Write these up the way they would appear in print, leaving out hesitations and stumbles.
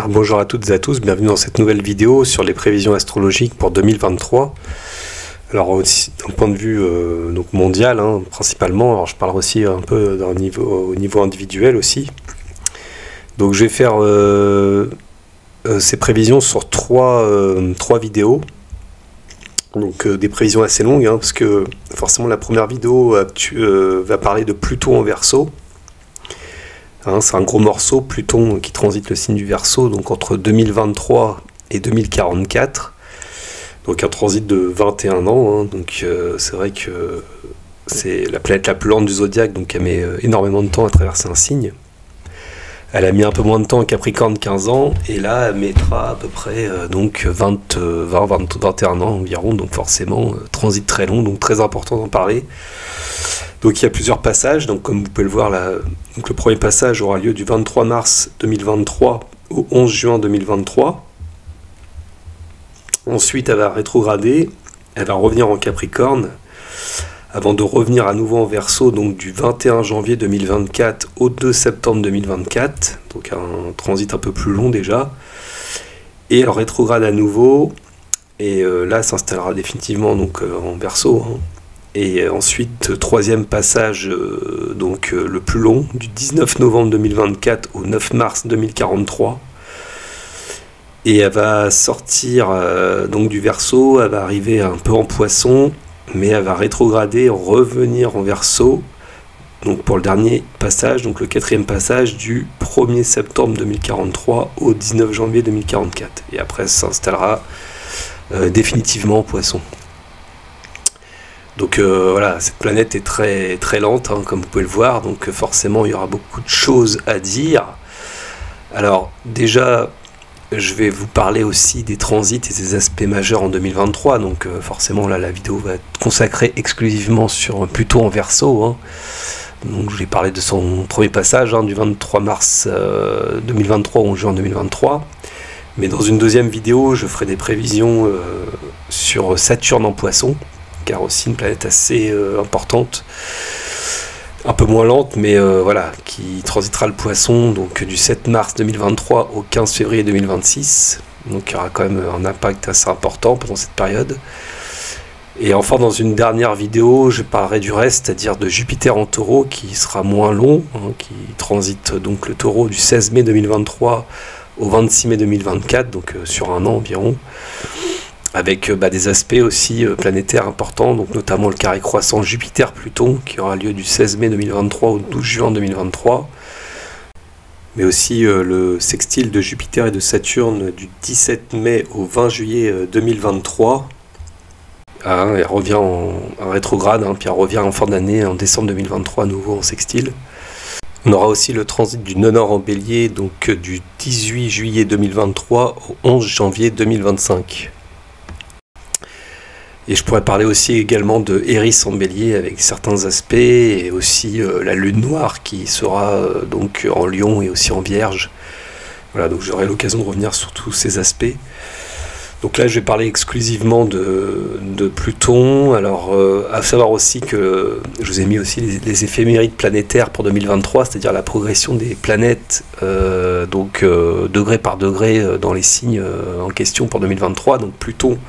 Alors, bonjour à toutes et à tous, bienvenue dans cette nouvelle vidéo sur les prévisions astrologiques pour 2023. Alors aussi d'un point de vue donc mondial principalement, alors je parlerai aussi un peu au niveau individuel aussi. Donc je vais faire ces prévisions sur trois vidéos. Donc des prévisions assez longues, parce que forcément la première vidéo va parler de Pluton en Verseau. C'est un gros morceau, Pluton qui transite le signe du Verseau, donc entre 2023 et 2044. Donc un transit de 21 ans, donc c'est vrai que c'est la planète la plus lente du zodiaque, donc elle met énormément de temps à traverser un signe. Elle a mis un peu moins de temps en Capricorne, 15 ans, et là elle mettra à peu près 21 ans environ, donc forcément transit très long, donc très important d'en parler. Donc il y a plusieurs passages, donc comme vous pouvez le voir là, donc le premier passage aura lieu du 23 mars 2023 au 11 juin 2023. Ensuite elle va rétrograder, elle va revenir en Capricorne, avant de revenir à nouveau en Verseau, donc du 21 janvier 2024 au 2 septembre 2024, donc un transit un peu plus long déjà. Et elle rétrograde à nouveau, et là s'installera définitivement donc en Verseau. Et ensuite, troisième passage, le plus long, du 19 novembre 2024 au 9 mars 2043. Et elle va sortir donc du Verseau, elle va arriver un peu en Poisson, mais elle va rétrograder, revenir en Verseau, donc pour le dernier passage, donc le quatrième passage du 1er septembre 2043 au 19 janvier 2044. Et après, elle s'installera définitivement en Poisson. Donc voilà, cette planète est très, très lente, comme vous pouvez le voir, donc forcément il y aura beaucoup de choses à dire. Alors déjà, je vais vous parler aussi des transits et des aspects majeurs en 2023, donc forcément là la vidéo va être consacrée exclusivement sur Pluton en Verseau. Donc je vais parler de son premier passage, du 23 mars 2023 au 11 juin 2023. Mais dans une deuxième vidéo, je ferai des prévisions sur Saturne en Poisson, car aussi une planète assez importante, un peu moins lente, mais voilà, qui transitera le Poisson donc du 7 mars 2023 au 15 février 2026. Donc il y aura quand même un impact assez important pendant cette période. Et enfin, dans une dernière vidéo, je parlerai du reste, c'est-à-dire de Jupiter en Taureau, qui sera moins long, qui transite donc le Taureau du 16 mai 2023 au 26 mai 2024, donc sur un an environ, avec des aspects aussi planétaires importants, donc notamment le carré croissant Jupiter-Pluton, qui aura lieu du 16 mai 2023 au 12 juin 2023, mais aussi le sextile de Jupiter et de Saturne du 17 mai au 20 juillet 2023. Elle revient en rétrograde, puis elle revient en fin d'année, en décembre 2023 à nouveau en sextile. On aura aussi le transit du Nonor en Bélier, donc du 18 juillet 2023 au 11 janvier 2025. Et je pourrais parler aussi également de Eris en Bélier avec certains aspects, et aussi la Lune Noire qui sera donc en Lion et aussi en Vierge. Voilà, donc j'aurai l'occasion de revenir sur tous ces aspects. Donc là, je vais parler exclusivement de Pluton. Alors, à savoir aussi que je vous ai mis aussi les éphémérides planétaires pour 2023, c'est-à-dire la progression des planètes, degré par degré dans les signes en question pour 2023. Donc Pluton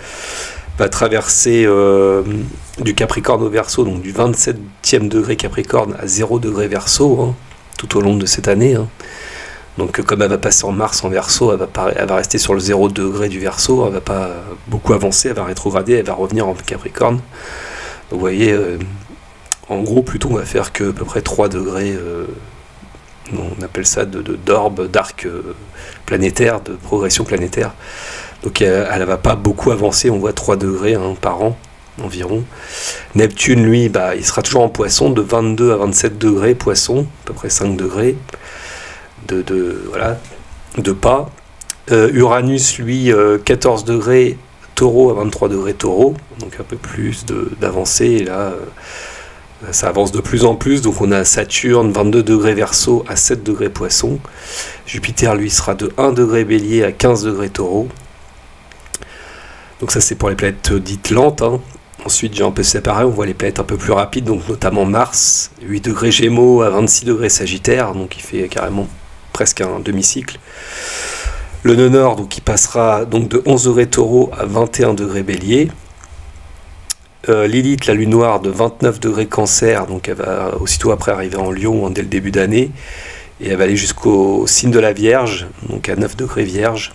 va traverser du Capricorne au Verseau, donc du 27e degré Capricorne à 0 degré Verseau, tout au long de cette année. Donc comme elle va passer en Mars en Verseau, elle va rester sur le 0 degré du Verseau, elle ne va pas beaucoup avancer, elle va rétrograder, elle va revenir en Capricorne. Donc vous voyez, en gros, Pluton va faire que à peu près 3 degrés, on appelle ça d'orbe, d'arc planétaire, de progression planétaire. Donc elle ne va pas beaucoup avancer, on voit 3 degrés par an environ. Neptune, lui, il sera toujours en Poisson, de 22 à 27 degrés Poisson, à peu près 5 degrés de pas. Uranus, lui, 14 degrés Taureau à 23 degrés Taureau, donc un peu plus d'avancée, et là ça avance de plus en plus. Donc on a Saturne 22 degrés Verseau à 7 degrés Poisson. Jupiter, lui, sera de 1 degré Bélier à 15 degrés Taureau. Donc ça, c'est pour les planètes dites lentes. Ensuite, j'ai un peu séparé, on voit les planètes un peu plus rapides, donc notamment Mars, 8 degrés Gémeaux à 26 degrés Sagittaire, donc il fait carrément presque un demi-cycle. Le nœud nord, donc, il passera donc de 11 degrés taureau à 21 degrés bélier. Lilith, la lune noire, de 29 degrés cancer, donc elle va aussitôt après arriver en lion dès le début d'année, et elle va aller jusqu'au signe de la Vierge, donc à 9 degrés vierge.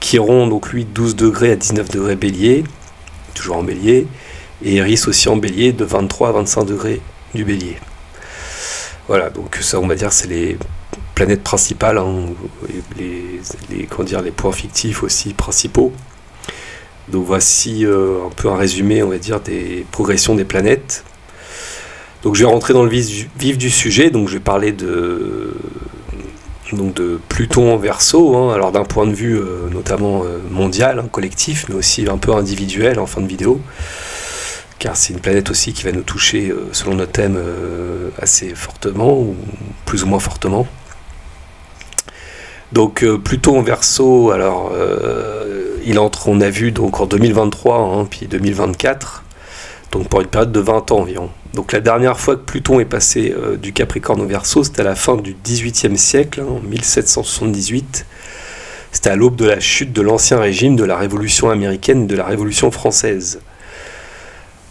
Chiron, donc lui, 12 degrés à 19 degrés bélier, toujours en bélier, et Eris aussi en bélier, de 23 à 25 degrés du bélier. Voilà, donc ça, on va dire, c'est les planètes principales, hein, les points fictifs aussi principaux. Donc voici un peu un résumé, on va dire, des progressions des planètes. Donc je vais rentrer dans le vif du sujet, donc je vais parler de Pluton en Verseau, hein, alors d'un point de vue notamment mondial, hein, collectif, mais aussi un peu individuel en fin de vidéo, car c'est une planète aussi qui va nous toucher selon notre thème assez fortement, ou plus ou moins fortement. Donc Pluton en Verseau, alors il entre, on a vu, donc en 2023, hein, puis 2024, donc pour une période de 20 ans environ. Donc la dernière fois que Pluton est passé du Capricorne au Verseau, c'était à la fin du XVIIIe siècle, hein, en 1778. C'était à l'aube de la chute de l'Ancien Régime, de la Révolution américaine et de la Révolution française.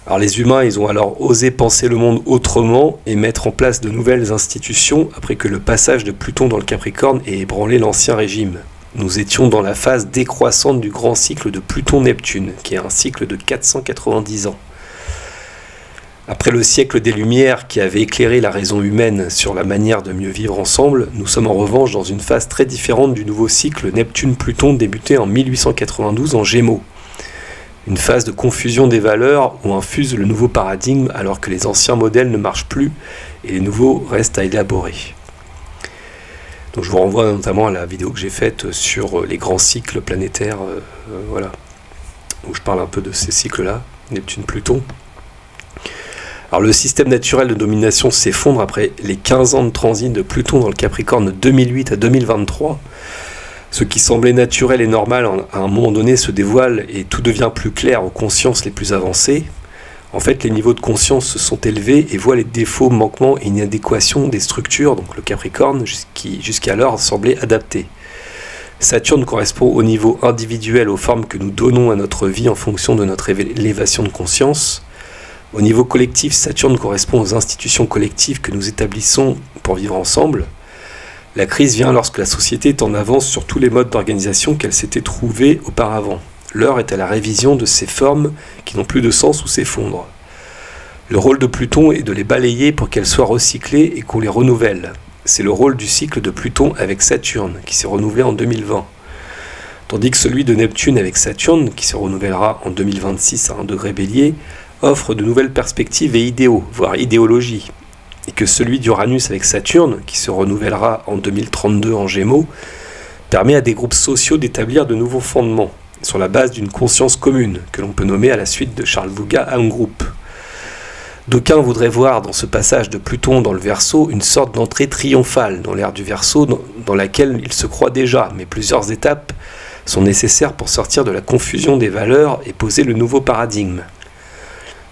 Alors les humains, ils ont alors osé penser le monde autrement et mettre en place de nouvelles institutions après que le passage de Pluton dans le Capricorne ait ébranlé l'Ancien Régime. Nous étions dans la phase décroissante du grand cycle de Pluton-Neptune, qui est un cycle de 490 ans. Après le siècle des Lumières qui avait éclairé la raison humaine sur la manière de mieux vivre ensemble, nous sommes en revanche dans une phase très différente du nouveau cycle Neptune-Pluton débuté en 1892 en Gémeaux. Une phase de confusion des valeurs où infuse le nouveau paradigme alors que les anciens modèles ne marchent plus et les nouveaux restent à élaborer. Donc je vous renvoie notamment à la vidéo que j'ai faite sur les grands cycles planétaires, voilà, où je parle un peu de ces cycles-là, Neptune-Pluton. Alors le système naturel de domination s'effondre après les 15 ans de transit de Pluton dans le Capricorne de 2008 à 2023. Ce qui semblait naturel et normal à un moment donné se dévoile et tout devient plus clair aux consciences les plus avancées. En fait, les niveaux de conscience se sont élevés et voient les défauts, manquements et inadéquations des structures, donc le Capricorne, qui jusqu'alors semblait adapté. Saturne correspond au niveau individuel aux formes que nous donnons à notre vie en fonction de notre élévation de conscience. Au niveau collectif, Saturne correspond aux institutions collectives que nous établissons pour vivre ensemble. La crise vient lorsque la société est en avance sur tous les modes d'organisation qu'elle s'était trouvée auparavant. L'heure est à la révision de ces formes qui n'ont plus de sens ou s'effondrent. Le rôle de Pluton est de les balayer pour qu'elles soient recyclées et qu'on les renouvelle. C'est le rôle du cycle de Pluton avec Saturne, qui s'est renouvelé en 2020. Tandis que celui de Neptune avec Saturne, qui se renouvellera en 2026 à 1 degré bélier, offre de nouvelles perspectives et idéaux, voire idéologies. Et que celui d'Uranus avec Saturne, qui se renouvellera en 2032 en Gémeaux, permet à des groupes sociaux d'établir de nouveaux fondements, sur la base d'une conscience commune, que l'on peut nommer à la suite de Charles Vouga un groupe. D'aucuns voudraient voir dans ce passage de Pluton dans le Verseau une sorte d'entrée triomphale dans l'ère du Verseau dans laquelle il se croit déjà, mais plusieurs étapes sont nécessaires pour sortir de la confusion des valeurs et poser le nouveau paradigme.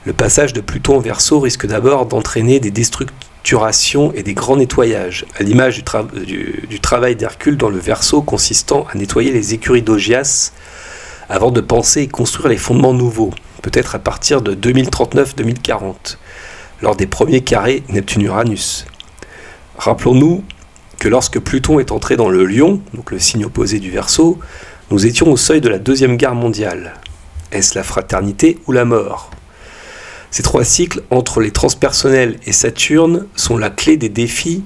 Le passage de Pluton en Verseau risque d'abord d'entraîner des déstructurations et des grands nettoyages, à l'image du travail d'Hercule dans le Verseau consistant à nettoyer les écuries d'Augias avant de penser et construire les fondements nouveaux, peut-être à partir de 2039-2040, lors des premiers carrés Neptune-Uranus. Rappelons-nous que lorsque Pluton est entré dans le Lion, donc le signe opposé du Verseau, nous étions au seuil de la Deuxième Guerre mondiale. Est-ce la fraternité ou la mort ? Ces trois cycles, entre les transpersonnels et Saturne, sont la clé des défis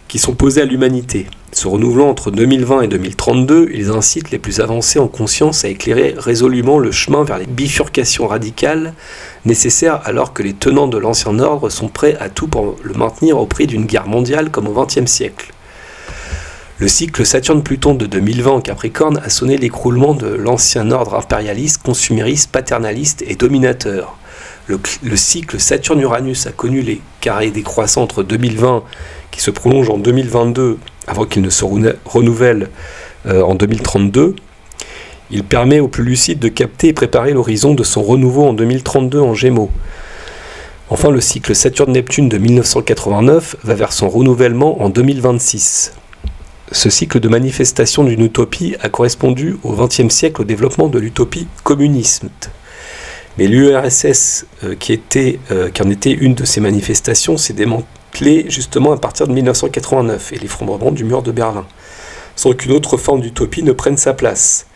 qui sont posés à l'humanité. Se renouvelant entre 2020 et 2032, ils incitent les plus avancés en conscience à éclairer résolument le chemin vers les bifurcations radicales nécessaires alors que les tenants de l'ancien ordre sont prêts à tout pour le maintenir au prix d'une guerre mondiale comme au XXe siècle. Le cycle Saturne-Pluton de 2020 en Capricorne a sonné l'écroulement de l'ancien ordre impérialiste, consumériste, paternaliste et dominateur. Le cycle Saturne-Uranus a connu les carrés décroissants entre 2020 qui se prolongent en 2022 avant qu'il ne se renouvelle en 2032. Il permet aux plus lucides de capter et préparer l'horizon de son renouveau en 2032 en Gémeaux. Enfin, le cycle Saturne-Neptune de 1989 va vers son renouvellement en 2026. Ce cycle de manifestation d'une utopie a correspondu au XXe siècle au développement de l'utopie communiste. Mais l'URSS, qui en était une de ces manifestations, s'est démantelée justement à partir de 1989 et l'effondrement du mur de Berlin, sans qu'une autre forme d'utopie ne prenne sa place.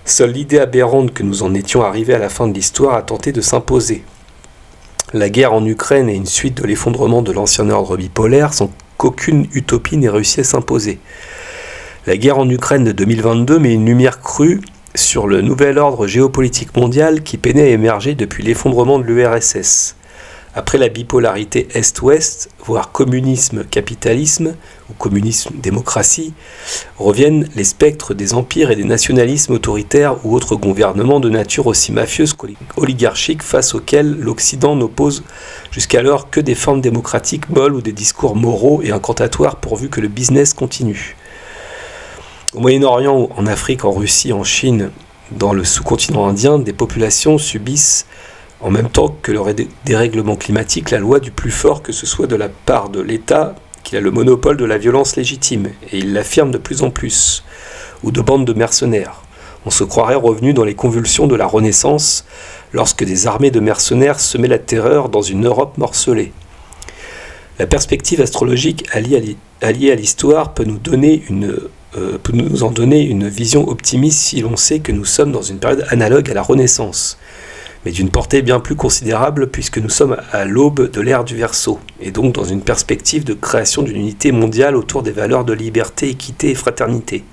Seule l'idée aberrante que nous en étions arrivés à la fin de l'histoire a tenté de s'imposer. La guerre en Ukraine est une suite de l'effondrement de l'ancien ordre bipolaire sans qu'aucune utopie n'ait réussi à s'imposer. La guerre en Ukraine de 2022 met une lumière crue sur le nouvel ordre géopolitique mondial qui peinait à émerger depuis l'effondrement de l'URSS. Après la bipolarité Est-Ouest, voire communisme-capitalisme, ou communisme-démocratie, reviennent les spectres des empires et des nationalismes autoritaires ou autres gouvernements de nature aussi mafieuse qu'oligarchique face auxquels l'Occident n'oppose jusqu'alors que des formes démocratiques molles ou des discours moraux et incantatoires pourvu que le business continue. Au Moyen-Orient, en Afrique, en Russie, en Chine, dans le sous-continent indien, des populations subissent en même temps que le dérèglement climatique la loi du plus fort, que ce soit de la part de l'État, qu'il a le monopole de la violence légitime, et il l'affirme de plus en plus, ou de bandes de mercenaires. On se croirait revenu dans les convulsions de la Renaissance, lorsque des armées de mercenaires semaient la terreur dans une Europe morcelée. La perspective astrologique alliée à l'histoire peut nous en donner une vision optimiste si l'on sait que nous sommes dans une période analogue à la Renaissance, mais d'une portée bien plus considérable puisque nous sommes à l'aube de l'ère du Verseau, et donc dans une perspective de création d'une unité mondiale autour des valeurs de liberté, équité et fraternité.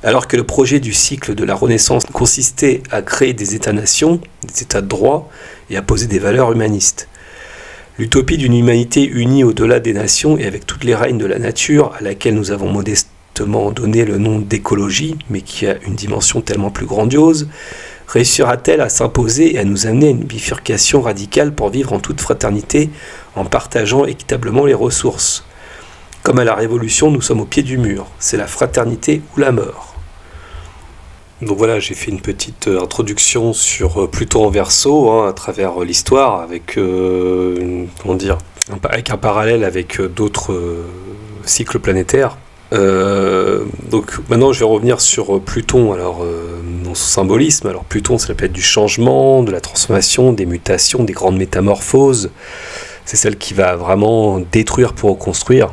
Alors que le projet du cycle de la Renaissance consistait à créer des États-nations, des États de droit, et à poser des valeurs humanistes. L'utopie d'une humanité unie au-delà des nations et avec toutes les règnes de la nature, à laquelle nous avons modestement donné le nom d'écologie, mais qui a une dimension tellement plus grandiose, réussira-t-elle à s'imposer et à nous amener à une bifurcation radicale pour vivre en toute fraternité, en partageant équitablement les ressources? Comme à la Révolution, nous sommes au pied du mur. C'est la fraternité ou la mort. Donc voilà, j'ai fait une petite introduction sur Pluton en Verseau, à travers l'histoire, avec avec un parallèle avec d'autres cycles planétaires. Donc maintenant je vais revenir sur Pluton, dans son symbolisme. Alors Pluton, ça peut être du changement, de la transformation, des mutations, des grandes métamorphoses. C'est celle qui va vraiment détruire pour reconstruire.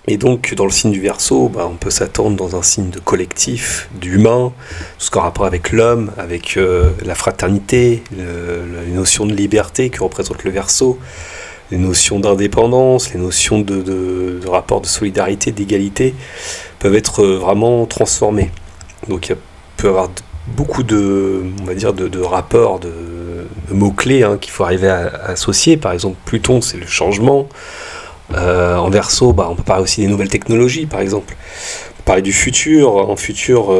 Et donc dans le signe du Verseau, on peut s'attendre dans un signe de collectif, d'humain, tout ce qui a rapport avec l'homme, avec la fraternité, les notions de liberté que représente le Verseau, les notions d'indépendance, les notions de rapport de solidarité, d'égalité, peuvent être vraiment transformées. Donc il peut y avoir beaucoup de rapports, de mots-clés qu'il faut arriver à associer. Par exemple, Pluton, c'est le changement. En Verseau, on peut parler aussi des nouvelles technologies, par exemple. On peut parler du futur, un futur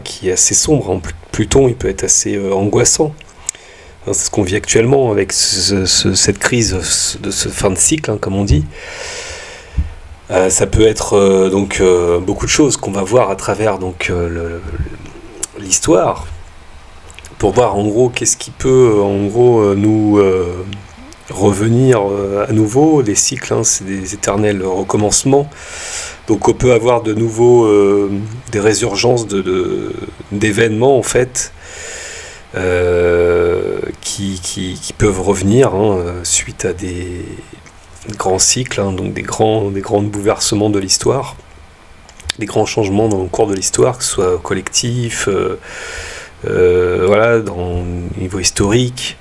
qui est assez sombre. Pluton, il peut être assez angoissant. C'est ce qu'on vit actuellement avec cette crise de ce fin de cycle, comme on dit. Ça peut être beaucoup de choses qu'on va voir à travers l'histoire, pour voir en gros qu'est-ce qui peut nous revenir à nouveau. Les cycles, c'est des éternels recommencements. Donc on peut avoir de nouveau des résurgences d'événements en fait, qui peuvent revenir suite à des grands cycles, donc des grands bouleversements de l'histoire, des grands changements dans le cours de l'histoire, que ce soit collectif, dans le niveau historique,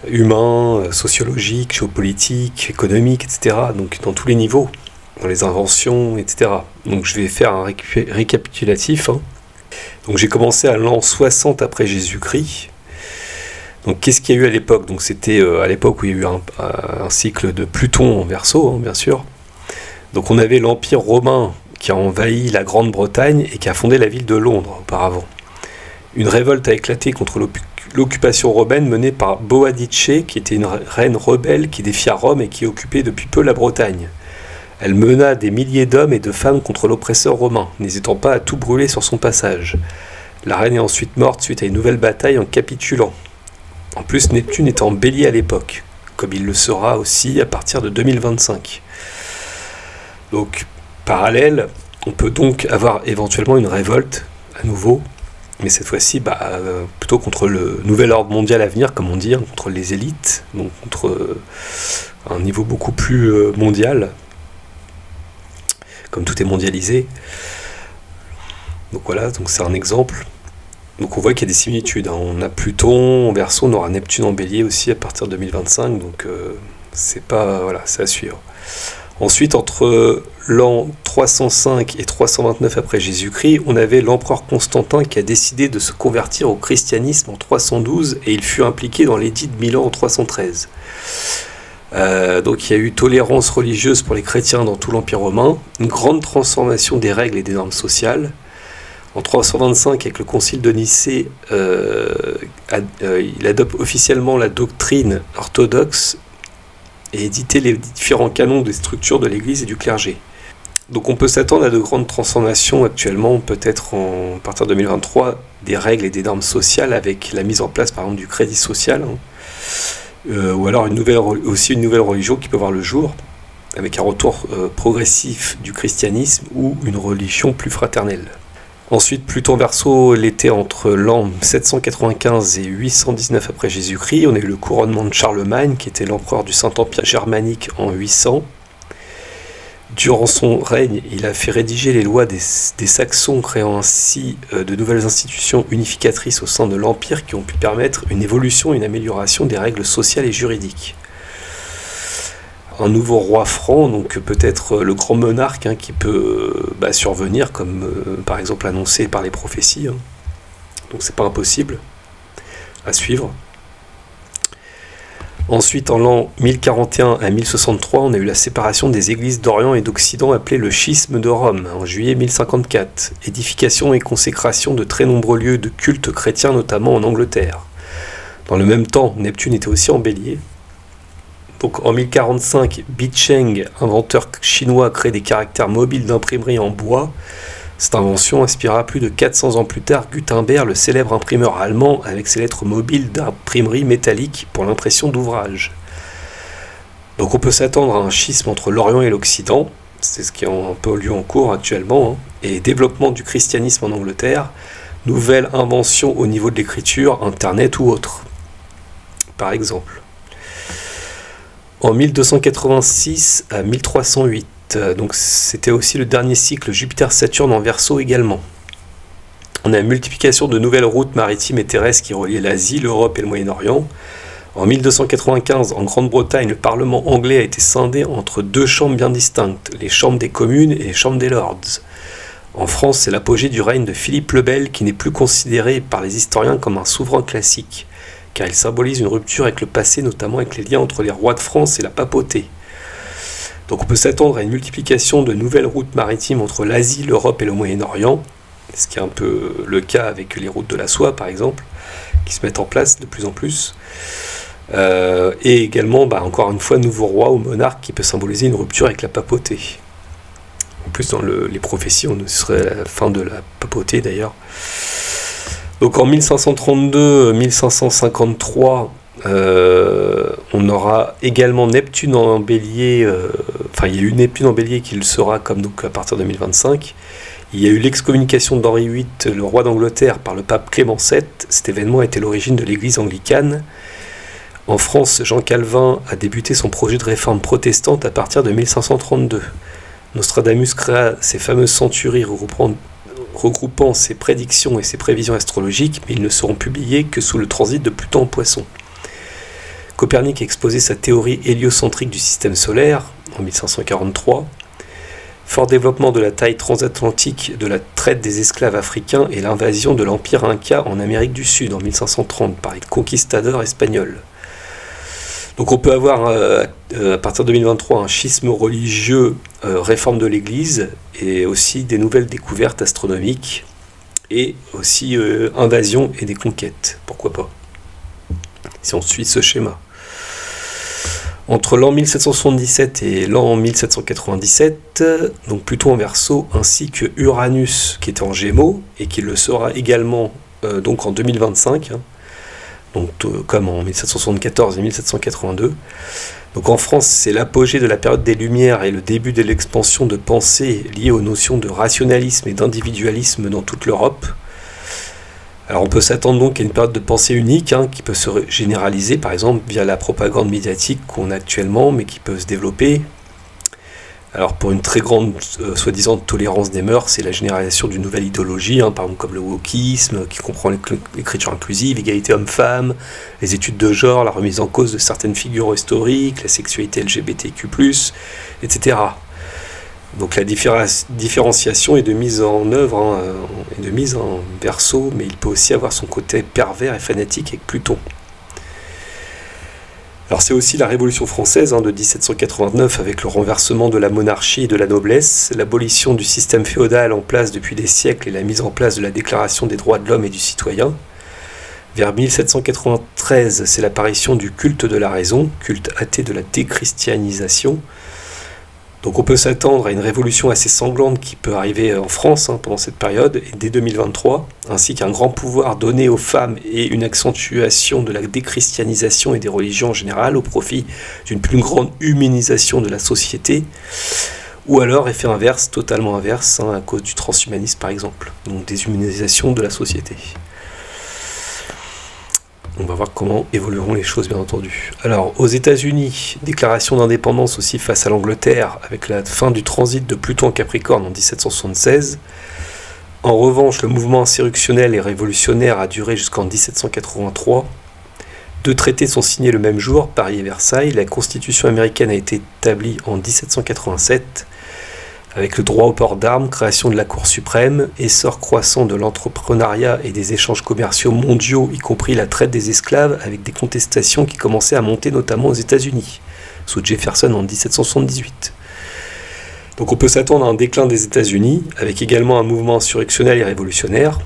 humain, sociologique, géopolitique, économique, etc. Donc dans tous les niveaux, dans les inventions, etc. Donc je vais faire un récapitulatif. Donc j'ai commencé à l'an 60 après Jésus-Christ. Donc qu'est-ce qu'il y a eu à l'époque? Donc c'était à l'époque où il y a eu un cycle de Pluton en Verseau, bien sûr. Donc on avait l'Empire romain qui a envahi la Grande-Bretagne et qui a fondé la ville de Londres auparavant. Une révolte a éclaté contre l'occupation romaine menée par Boadice, qui était une reine rebelle qui défia Rome et qui occupait depuis peu la Bretagne. Elle mena des milliers d'hommes et de femmes contre l'oppresseur romain, n'hésitant pas à tout brûler sur son passage. La reine est ensuite morte suite à une nouvelle bataille en capitulant. En plus, Neptune est en bélier à l'époque, comme il le sera aussi à partir de 2025. Donc, parallèle, on peut donc avoir éventuellement une révolte à nouveau, mais cette fois-ci plutôt contre le nouvel ordre mondial à venir, comme on dit, contre les élites, donc contre un niveau beaucoup plus mondial, comme tout est mondialisé. Donc voilà, donc c'est un exemple. Donc on voit qu'il y a des similitudes, hein. On a Pluton en Verseau, on aura Neptune en Bélier aussi à partir de 2025, donc c'est à suivre. Ensuite, entre l'an 305 et 329 après Jésus-Christ, on avait l'empereur Constantin qui a décidé de se convertir au christianisme en 312 et il fut impliqué dans l'édit de Milan en 313. Donc il y a eu tolérance religieuse pour les chrétiens dans tout l'Empire romain, une grande transformation des règles et des normes sociales. En 325, avec le concile de Nicée, il adopte officiellement la doctrine orthodoxe et éditer les différents canons des structures de l'Église et du clergé. Donc on peut s'attendre à de grandes transformations actuellement, peut-être à partir de 2023, des règles et des normes sociales avec la mise en place par exemple du crédit social, ou alors une nouvelle religion qui peut voir le jour, avec un retour progressif du christianisme ou une religion plus fraternelle. Ensuite, Pluton Verseau l'était entre l'an 795 et 819 après Jésus-Christ. On a eu le couronnement de Charlemagne, qui était l'empereur du Saint-Empire germanique en 800. Durant son règne, il a fait rédiger les lois des Saxons, créant ainsi de nouvelles institutions unificatrices au sein de l'Empire qui ont pu permettre une évolution et une amélioration des règles sociales et juridiques. Un nouveau roi franc, donc peut-être le grand monarque qui peut survenir, comme par exemple annoncé par les prophéties. Donc c'est pas impossible à suivre. Ensuite, en l'an 1041 à 1063, on a eu la séparation des églises d'Orient et d'Occident appelée le schisme de Rome, en juillet 1054. Édification et consécration de très nombreux lieux de culte chrétien, notamment en Angleterre. Dans le même temps, Neptune était aussi en Bélier. Donc en 1045, Bi Cheng, inventeur chinois, crée des caractères mobiles d'imprimerie en bois. Cette invention inspira plus de 400 ans plus tard Gutenberg, le célèbre imprimeur allemand, avec ses lettres mobiles d'imprimerie métallique pour l'impression d'ouvrages. Donc on peut s'attendre à un schisme entre l'Orient et l'Occident, c'est ce qui est un peu lieu en cours actuellement, et développement du christianisme en Angleterre, nouvelles inventions au niveau de l'écriture, Internet ou autre, par exemple. En 1286 à 1308, donc c'était aussi le dernier cycle Jupiter-Saturne en Verseau également. On a une multiplication de nouvelles routes maritimes et terrestres qui reliaient l'Asie, l'Europe et le Moyen-Orient. En 1295, en Grande-Bretagne, le Parlement anglais a été scindé entre deux chambres bien distinctes, les chambres des communes et les chambres des lords. En France, c'est l'apogée du règne de Philippe le Bel qui n'est plus considéré par les historiens comme un souverain classique, car il symbolise une rupture avec le passé, notamment avec les liens entre les rois de France et la papauté. Donc on peut s'attendre à une multiplication de nouvelles routes maritimes entre l'Asie, l'Europe et le Moyen-Orient, ce qui est un peu le cas avec les routes de la soie par exemple, qui se mettent en place de plus en plus. Et également, encore une fois, nouveau roi ou monarque qui peut symboliser une rupture avec la papauté. En plus, dans les prophéties, on serait à la fin de la papauté d'ailleurs. Donc en 1532-1553, on aura également Neptune en Bélier, il y a eu Neptune en Bélier qui le sera comme donc à partir de 2025. Il y a eu l'excommunication d'Henri VIII, le roi d'Angleterre, par le pape Clément VII. Cet événement était l'origine de l'église anglicane. En France, Jean Calvin a débuté son projet de réforme protestante à partir de 1532. Nostradamus créa ses fameuses centuries regroupant ses prédictions et ses prévisions astrologiques, mais ils ne seront publiés que sous le transit de Pluton en Poisson. Copernic a exposé sa théorie héliocentrique du système solaire en 1543. Fort développement de la taille transatlantique de la traite des esclaves africains et l'invasion de l'Empire Inca en Amérique du Sud en 1530 par les conquistadors espagnols. Donc on peut avoir à partir de 2023 un schisme religieux, réforme de l'Église et aussi des nouvelles découvertes astronomiques et aussi invasion et des conquêtes, pourquoi pas, si on suit ce schéma. Entre l'an 1777 et l'an 1797, donc Pluton en Verseau, ainsi que Uranus qui était en Gémeaux et qui le sera également donc en 2025. donc, comme en 1774 et 1782. Donc en France, c'est l'apogée de la période des Lumières et le début de l'expansion de pensée liée aux notions de rationalisme et d'individualisme dans toute l'Europe. Alors on peut s'attendre donc à une période de pensée unique qui peut se généraliser par exemple via la propagande médiatique qu'on a actuellement mais qui peut se développer. Alors pour une très grande soi-disant tolérance des mœurs, c'est la généralisation d'une nouvelle idéologie, par exemple comme le wokisme qui comprend l'écriture inclusive, l'égalité homme-femme, les études de genre, la remise en cause de certaines figures historiques, la sexualité LGBTQ+, etc. Donc la différenciation est de mise en œuvre et de mise en verso, mais il peut aussi avoir son côté pervers et fanatique avec Pluton. Alors c'est aussi la Révolution française de 1789 avec le renversement de la monarchie et de la noblesse, l'abolition du système féodal en place depuis des siècles et la mise en place de la Déclaration des droits de l'homme et du citoyen. Vers 1793, c'est l'apparition du culte de la raison, culte athée de la déchristianisation. Donc on peut s'attendre à une révolution assez sanglante qui peut arriver en France pendant cette période, et dès 2023, ainsi qu'un grand pouvoir donné aux femmes et une accentuation de la déchristianisation et des religions en général au profit d'une plus grande humanisation de la société, ou alors effet inverse, totalement inverse, à cause du transhumanisme par exemple, donc déshumanisation de la société. On va voir comment évolueront les choses, bien entendu. Alors, aux États-Unis, déclaration d'indépendance aussi face à l'Angleterre, avec la fin du transit de Pluton en Capricorne en 1776. En revanche, le mouvement insurrectionnel et révolutionnaire a duré jusqu'en 1783. 2 traités sont signés le même jour, Paris et Versailles. La Constitution américaine a été établie en 1787. Avec le droit au port d'armes, création de la Cour suprême, essor croissant de l'entrepreneuriat et des échanges commerciaux mondiaux, y compris la traite des esclaves, avec des contestations qui commençaient à monter notamment aux États-Unis, sous Jefferson en 1778. Donc on peut s'attendre à un déclin des États-Unis, avec également un mouvement insurrectionnel et révolutionnaire,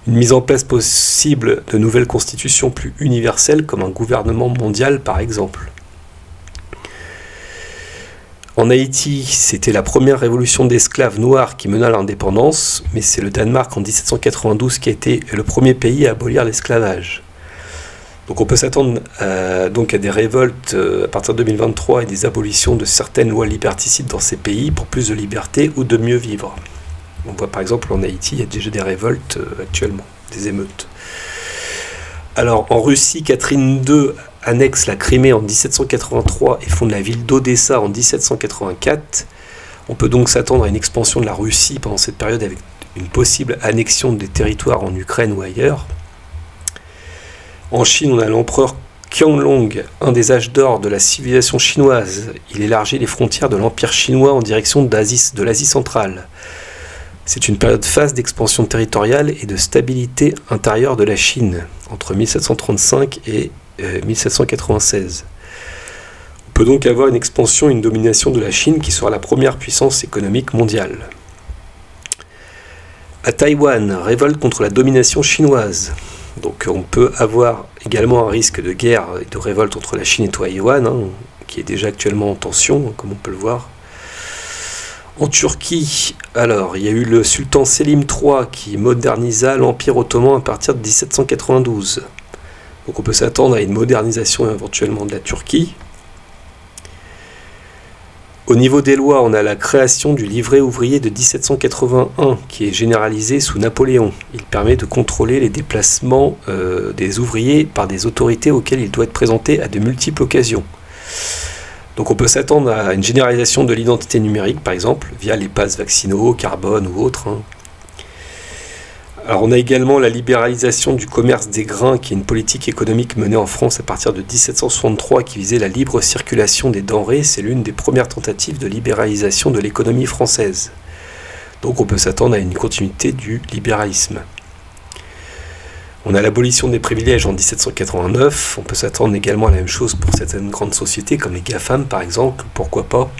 une mise en place possible de nouvelles constitutions plus universelles, comme un gouvernement mondial par exemple. En Haïti, c'était la première révolution d'esclaves noirs qui mena à l'indépendance, mais c'est le Danemark en 1792 qui a été le premier pays à abolir l'esclavage. Donc on peut s'attendre à des révoltes à partir de 2023 et des abolitions de certaines lois liberticides dans ces pays pour plus de liberté ou de mieux vivre. On voit par exemple en Haïti, il y a déjà des révoltes actuellement, des émeutes. Alors en Russie, Catherine II annexe la Crimée en 1783 et fonde la ville d'Odessa en 1784. On peut donc s'attendre à une expansion de la Russie pendant cette période avec une possible annexion des territoires en Ukraine ou ailleurs. En Chine, on a l'empereur Qianlong, un des âges d'or de la civilisation chinoise. Il élargit les frontières de l'Empire chinois en direction de l'Asie centrale. C'est une période phase d'expansion territoriale et de stabilité intérieure de la Chine, entre 1735 et 1796. On peut donc avoir une expansion et une domination de la Chine qui sera la première puissance économique mondiale. À Taïwan, révolte contre la domination chinoise. Donc on peut avoir également un risque de guerre et de révolte entre la Chine et Taïwan, qui est déjà actuellement en tension, comme on peut le voir. En Turquie, alors, il y a eu le sultan Selim III qui modernisa l'Empire ottoman à partir de 1792. Donc on peut s'attendre à une modernisation éventuellement de la Turquie. Au niveau des lois, on a la création du livret ouvrier de 1781 qui est généralisé sous Napoléon. Il permet de contrôler les déplacements des ouvriers par des autorités auxquelles il doit être présenté à de multiples occasions. Donc on peut s'attendre à une généralisation de l'identité numérique, par exemple, via les passes vaccinaux, carbone ou autres. Alors on a également la libéralisation du commerce des grains, qui est une politique économique menée en France à partir de 1763 qui visait la libre circulation des denrées. C'est l'une des premières tentatives de libéralisation de l'économie française. Donc on peut s'attendre à une continuité du libéralisme. On a l'abolition des privilèges en 1789. On peut s'attendre également à la même chose pour certaines grandes sociétés comme les GAFAM par exemple, pourquoi pas.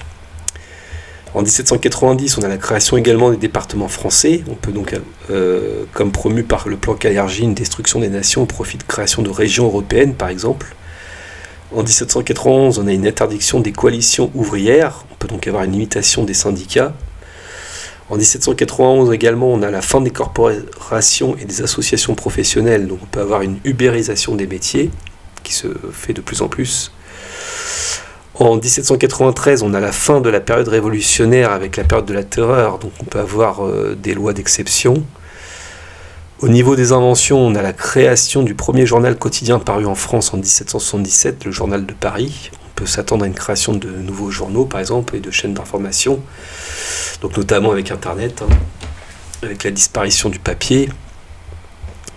En 1790, on a la création également des départements français. On peut donc, comme promu par le plan Kalergi, une destruction des nations au profit de création de régions européennes, par exemple. En 1791, on a une interdiction des coalitions ouvrières. On peut donc avoir une limitation des syndicats. En 1791 également, on a la fin des corporations et des associations professionnelles, donc on peut avoir une ubérisation des métiers qui se fait de plus en plus. En 1793, on a la fin de la période révolutionnaire avec la période de la terreur, donc on peut avoir des lois d'exception. Au niveau des inventions, on a la création du premier journal quotidien paru en France en 1777, le Journal de Paris. On peut s'attendre à une création de nouveaux journaux, par exemple, et de chaînes d'information, donc notamment avec Internet, avec la disparition du papier,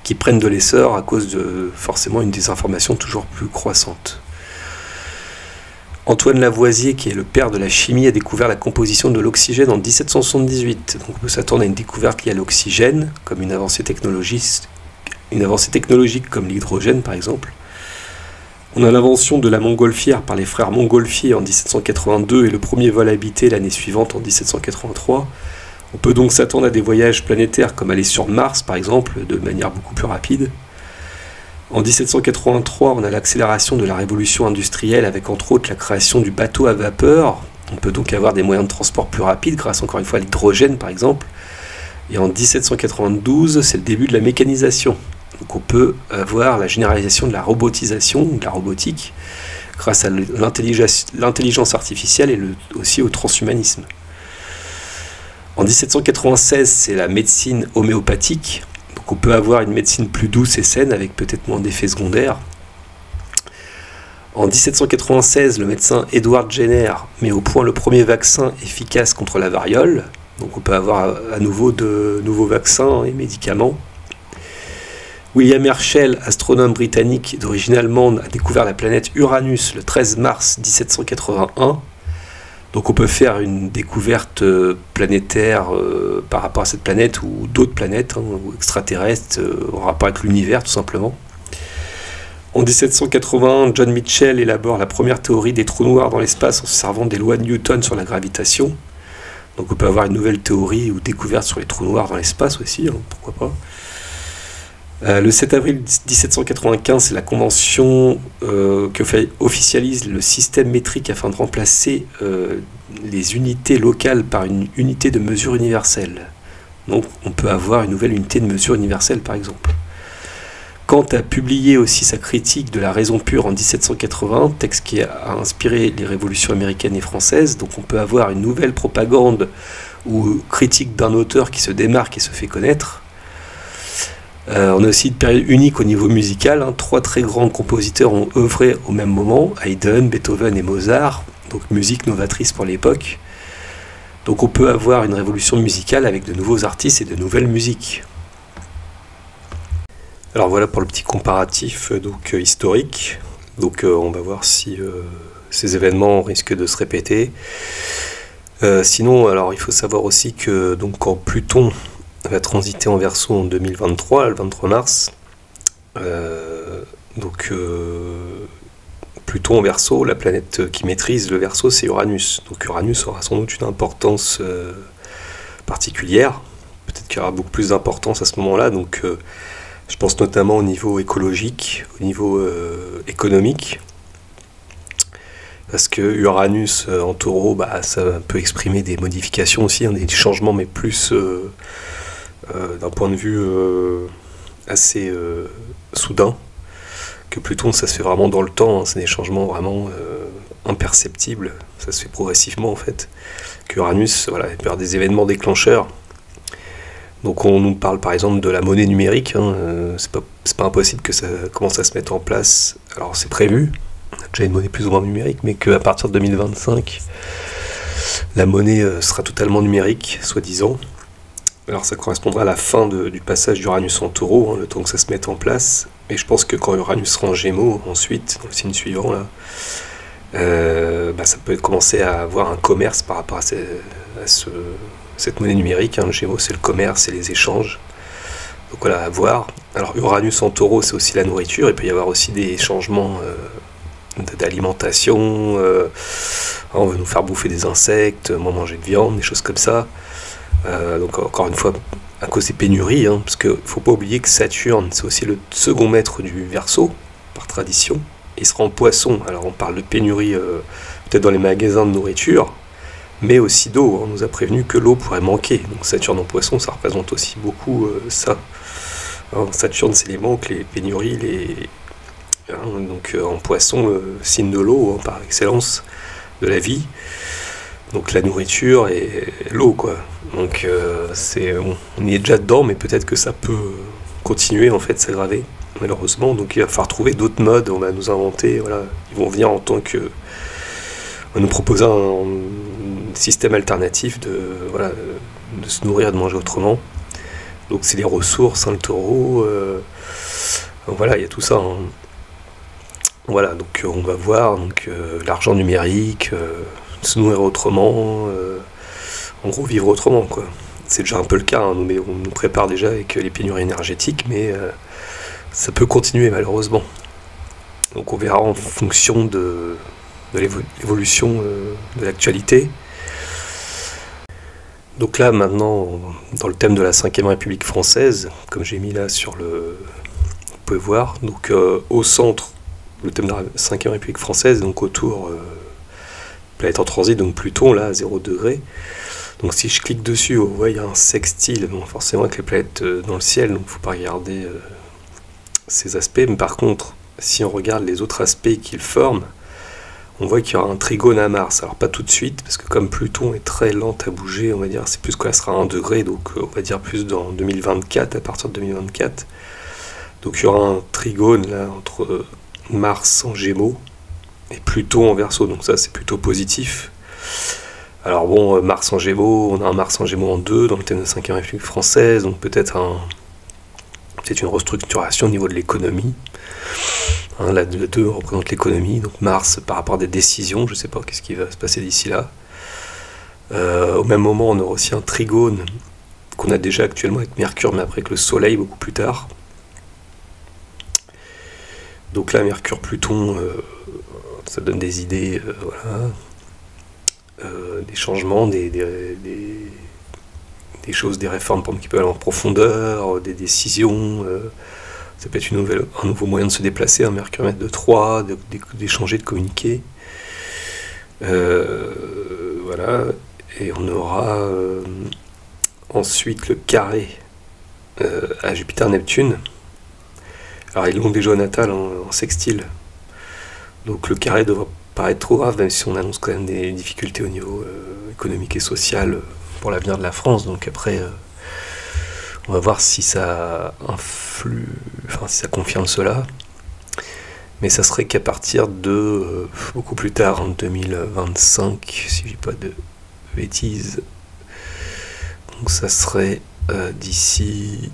qui prennent de l'essor à cause de forcément une désinformation toujours plus croissante. Antoine Lavoisier, qui est le père de la chimie, a découvert la composition de l'oxygène en 1778. Donc on peut s'attendre à une découverte liée à l'oxygène, comme une avancée technologique comme l'hydrogène par exemple. On a l'invention de la montgolfière par les frères Montgolfier en 1782 et le premier vol habité l'année suivante en 1783. On peut donc s'attendre à des voyages planétaires comme aller sur Mars par exemple, de manière beaucoup plus rapide. En 1783, on a l'accélération de la révolution industrielle avec entre autres la création du bateau à vapeur. On peut donc avoir des moyens de transport plus rapides grâce encore une fois à l'hydrogène par exemple. Et en 1792, c'est le début de la mécanisation. Donc on peut avoir la généralisation de la robotisation, de la robotique, grâce à l'intelligence artificielle et aussi au transhumanisme. En 1796, c'est la médecine homéopathique. Donc on peut avoir une médecine plus douce et saine avec peut-être moins d'effets secondaires. En 1796, le médecin Edward Jenner met au point le premier vaccin efficace contre la variole. Donc on peut avoir à nouveau de nouveaux vaccins et médicaments. William Herschel, astronome britannique d'origine allemande, a découvert la planète Uranus le 13 mars 1781. Donc on peut faire une découverte planétaire par rapport à cette planète ou d'autres planètes ou extraterrestres en rapport avec l'univers tout simplement. En 1781, John Mitchell élabore la première théorie des trous noirs dans l'espace en se servant des lois de Newton sur la gravitation. Donc on peut avoir une nouvelle théorie ou découverte sur les trous noirs dans l'espace aussi, pourquoi pas. Le 7 avril 1795, c'est la convention que officialise le système métrique afin de remplacer les unités locales par une unité de mesure universelle. Donc on peut avoir une nouvelle unité de mesure universelle par exemple. Kant a publié aussi sa critique de la raison pure en 1780, texte qui a inspiré les révolutions américaines et françaises. Donc on peut avoir une nouvelle propagande ou critique d'un auteur qui se démarque et se fait connaître. On a aussi une période unique au niveau musical. Trois très grands compositeurs ont œuvré au même moment, Haydn, Beethoven et Mozart, donc musique novatrice pour l'époque. Donc on peut avoir une révolution musicale avec de nouveaux artistes et de nouvelles musiques. Alors voilà pour le petit comparatif historique. Donc on va voir si ces événements risquent de se répéter. Sinon, alors il faut savoir aussi que donc quand Pluton va transiter en Verseau en 2023, le 23 mars. Pluton en Verseau, la planète qui maîtrise le Verseau, c'est Uranus. Donc Uranus aura sans doute une importance particulière. Peut-être qu'il y aura beaucoup plus d'importance à ce moment-là. Donc je pense notamment au niveau écologique, au niveau économique. Parce que Uranus en Taureau, ça peut exprimer des modifications aussi, des changements, mais plus d'un point de vue assez soudain. Que Pluton, ça se fait vraiment dans le temps, c'est des changements vraiment imperceptibles, ça se fait progressivement en fait. Qu'Uranus, voilà, il peut y avoir des événements déclencheurs. Donc on nous parle par exemple de la monnaie numérique, c'est pas impossible que ça commence à se mettre en place. Alors c'est prévu, on a déjà une monnaie plus ou moins numérique, mais qu'à partir de 2025, la monnaie sera totalement numérique, soi-disant. Alors ça correspondra à la fin du passage d'Uranus en Taureau, le temps que ça se mette en place. Et je pense que quand Uranus sera en Gémeaux, ensuite, dans le signe suivant, là, ça peut commencer à avoir un commerce par rapport à cette monnaie numérique. Le Gémeaux, c'est le commerce et les échanges. Donc voilà, à voir. Alors Uranus en Taureau, c'est aussi la nourriture. Il peut y avoir aussi des changements d'alimentation. On veut nous faire bouffer des insectes, moins manger de viande, des choses comme ça. Donc encore une fois, à cause des pénuries, parce qu'il ne faut pas oublier que Saturne, c'est aussi le second maître du Verseau, par tradition. Il sera en Poisson, alors on parle de pénurie peut-être dans les magasins de nourriture, mais aussi d'eau. On nous a prévenu que l'eau pourrait manquer. Donc Saturne en Poisson, ça représente aussi beaucoup ça. Alors, Saturne, c'est les manques, les pénuries, donc en Poisson, signe de l'eau par excellence, de la vie. Donc la nourriture et l'eau, quoi. Donc on y est déjà dedans, mais peut-être que ça peut continuer en fait, s'aggraver, malheureusement. Donc il va falloir trouver d'autres modes. On va nous inventer, voilà, ils vont venir en tant que, on va nous proposer un système alternatif de se nourrir et de manger autrement. Donc c'est les ressources, le taureau. Voilà, il y a tout ça. Voilà, donc on va voir l'argent numérique, se nourrir autrement, en gros vivre autrement, quoi. C'est déjà un peu le cas, mais on nous prépare déjà avec les pénuries énergétiques, mais ça peut continuer malheureusement. Donc on verra en fonction de l'évolution de l'actualité. Donc là maintenant, dans le thème de la 5e République française, comme j'ai mis là sur le... Vous pouvez voir, donc au centre, le thème de la 5e République française, donc autour, planète en transit, donc Pluton, là, à 0 degré. Donc si je clique dessus, vous voyez, il y a un sextile, bon, forcément avec les planètes dans le ciel, donc il ne faut pas regarder ces aspects. Mais par contre, si on regarde les autres aspects qu'ils forment, on voit qu'il y aura un trigone à Mars. Alors pas tout de suite, parce que comme Pluton est très lent à bouger, on va dire, c'est plus que là sera à 1 degré, donc on va dire plus dans 2024, à partir de 2024. Donc il y aura un trigone là entre Mars en Gémeaux et Pluton en Verseau, donc ça c'est plutôt positif. Alors bon, Mars en Gémeaux, on a un Mars en Gémeaux en 2 dans le thème de la 5e République française, donc peut-être une restructuration au niveau de l'économie. La 2 représente l'économie, donc Mars par rapport à des décisions, je ne sais pas qu'est-ce qui va se passer d'ici là. Au même moment, on aura aussi un trigone qu'on a déjà actuellement avec Mercure, mais après avec le Soleil beaucoup plus tard. Donc là, Mercure-Pluton, ça donne des idées, des changements, des choses, des réformes qui peuvent aller en profondeur, des décisions. Ça peut être un nouveau moyen de se déplacer, un Mercure mètre de 3, d'échanger, de communiquer. Voilà. Et on aura ensuite le carré à Jupiter-Neptune. Alors il est long déjà au natal en sextile. Donc le carré devrait pas être trop grave, même si on annonce quand même des difficultés au niveau économique et social pour l'avenir de la France. Donc après, on va voir si ça influe, si ça confirme cela. Mais ça serait qu'à partir de beaucoup plus tard, en 2025, si je dis pas de bêtises. Donc ça serait d'ici...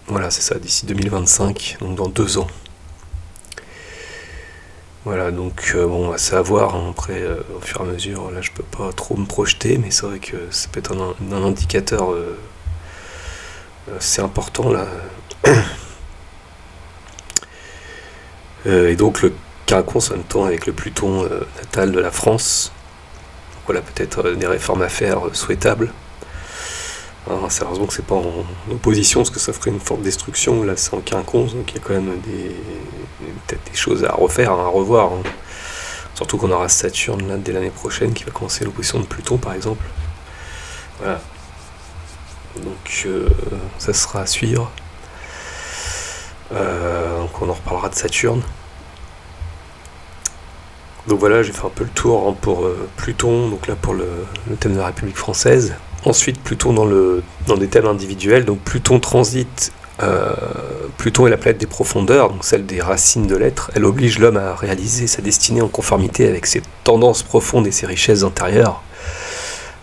Voilà, c'est ça, d'ici 2025, donc dans 2 ans. Voilà, donc bon, c'est à voir, après, au fur et à mesure, là je peux pas trop me projeter, mais c'est vrai que ça peut être un indicateur assez important, là. Et donc le quinconce en même temps avec le Pluton natal de la France. Donc voilà, peut-être des réformes à faire souhaitables. Alors, sérieusement que c'est pas en opposition, parce que ça ferait une forte destruction. Là c'est en quinconce, donc il y a quand même peut-être des choses à refaire, à revoir. Surtout qu'on aura Saturne là, dès l'année prochaine qui va commencer l'opposition de Pluton par exemple. Voilà. Donc ça sera à suivre. Donc on en reparlera de Saturne. Donc voilà, j'ai fait un peu le tour pour Pluton, donc là pour le thème de la République française. Ensuite, Pluton dans des thèmes individuels. Donc Pluton transite. Pluton est la planète des profondeurs, donc celle des racines de l'être. Elle oblige l'homme à réaliser sa destinée en conformité avec ses tendances profondes et ses richesses intérieures.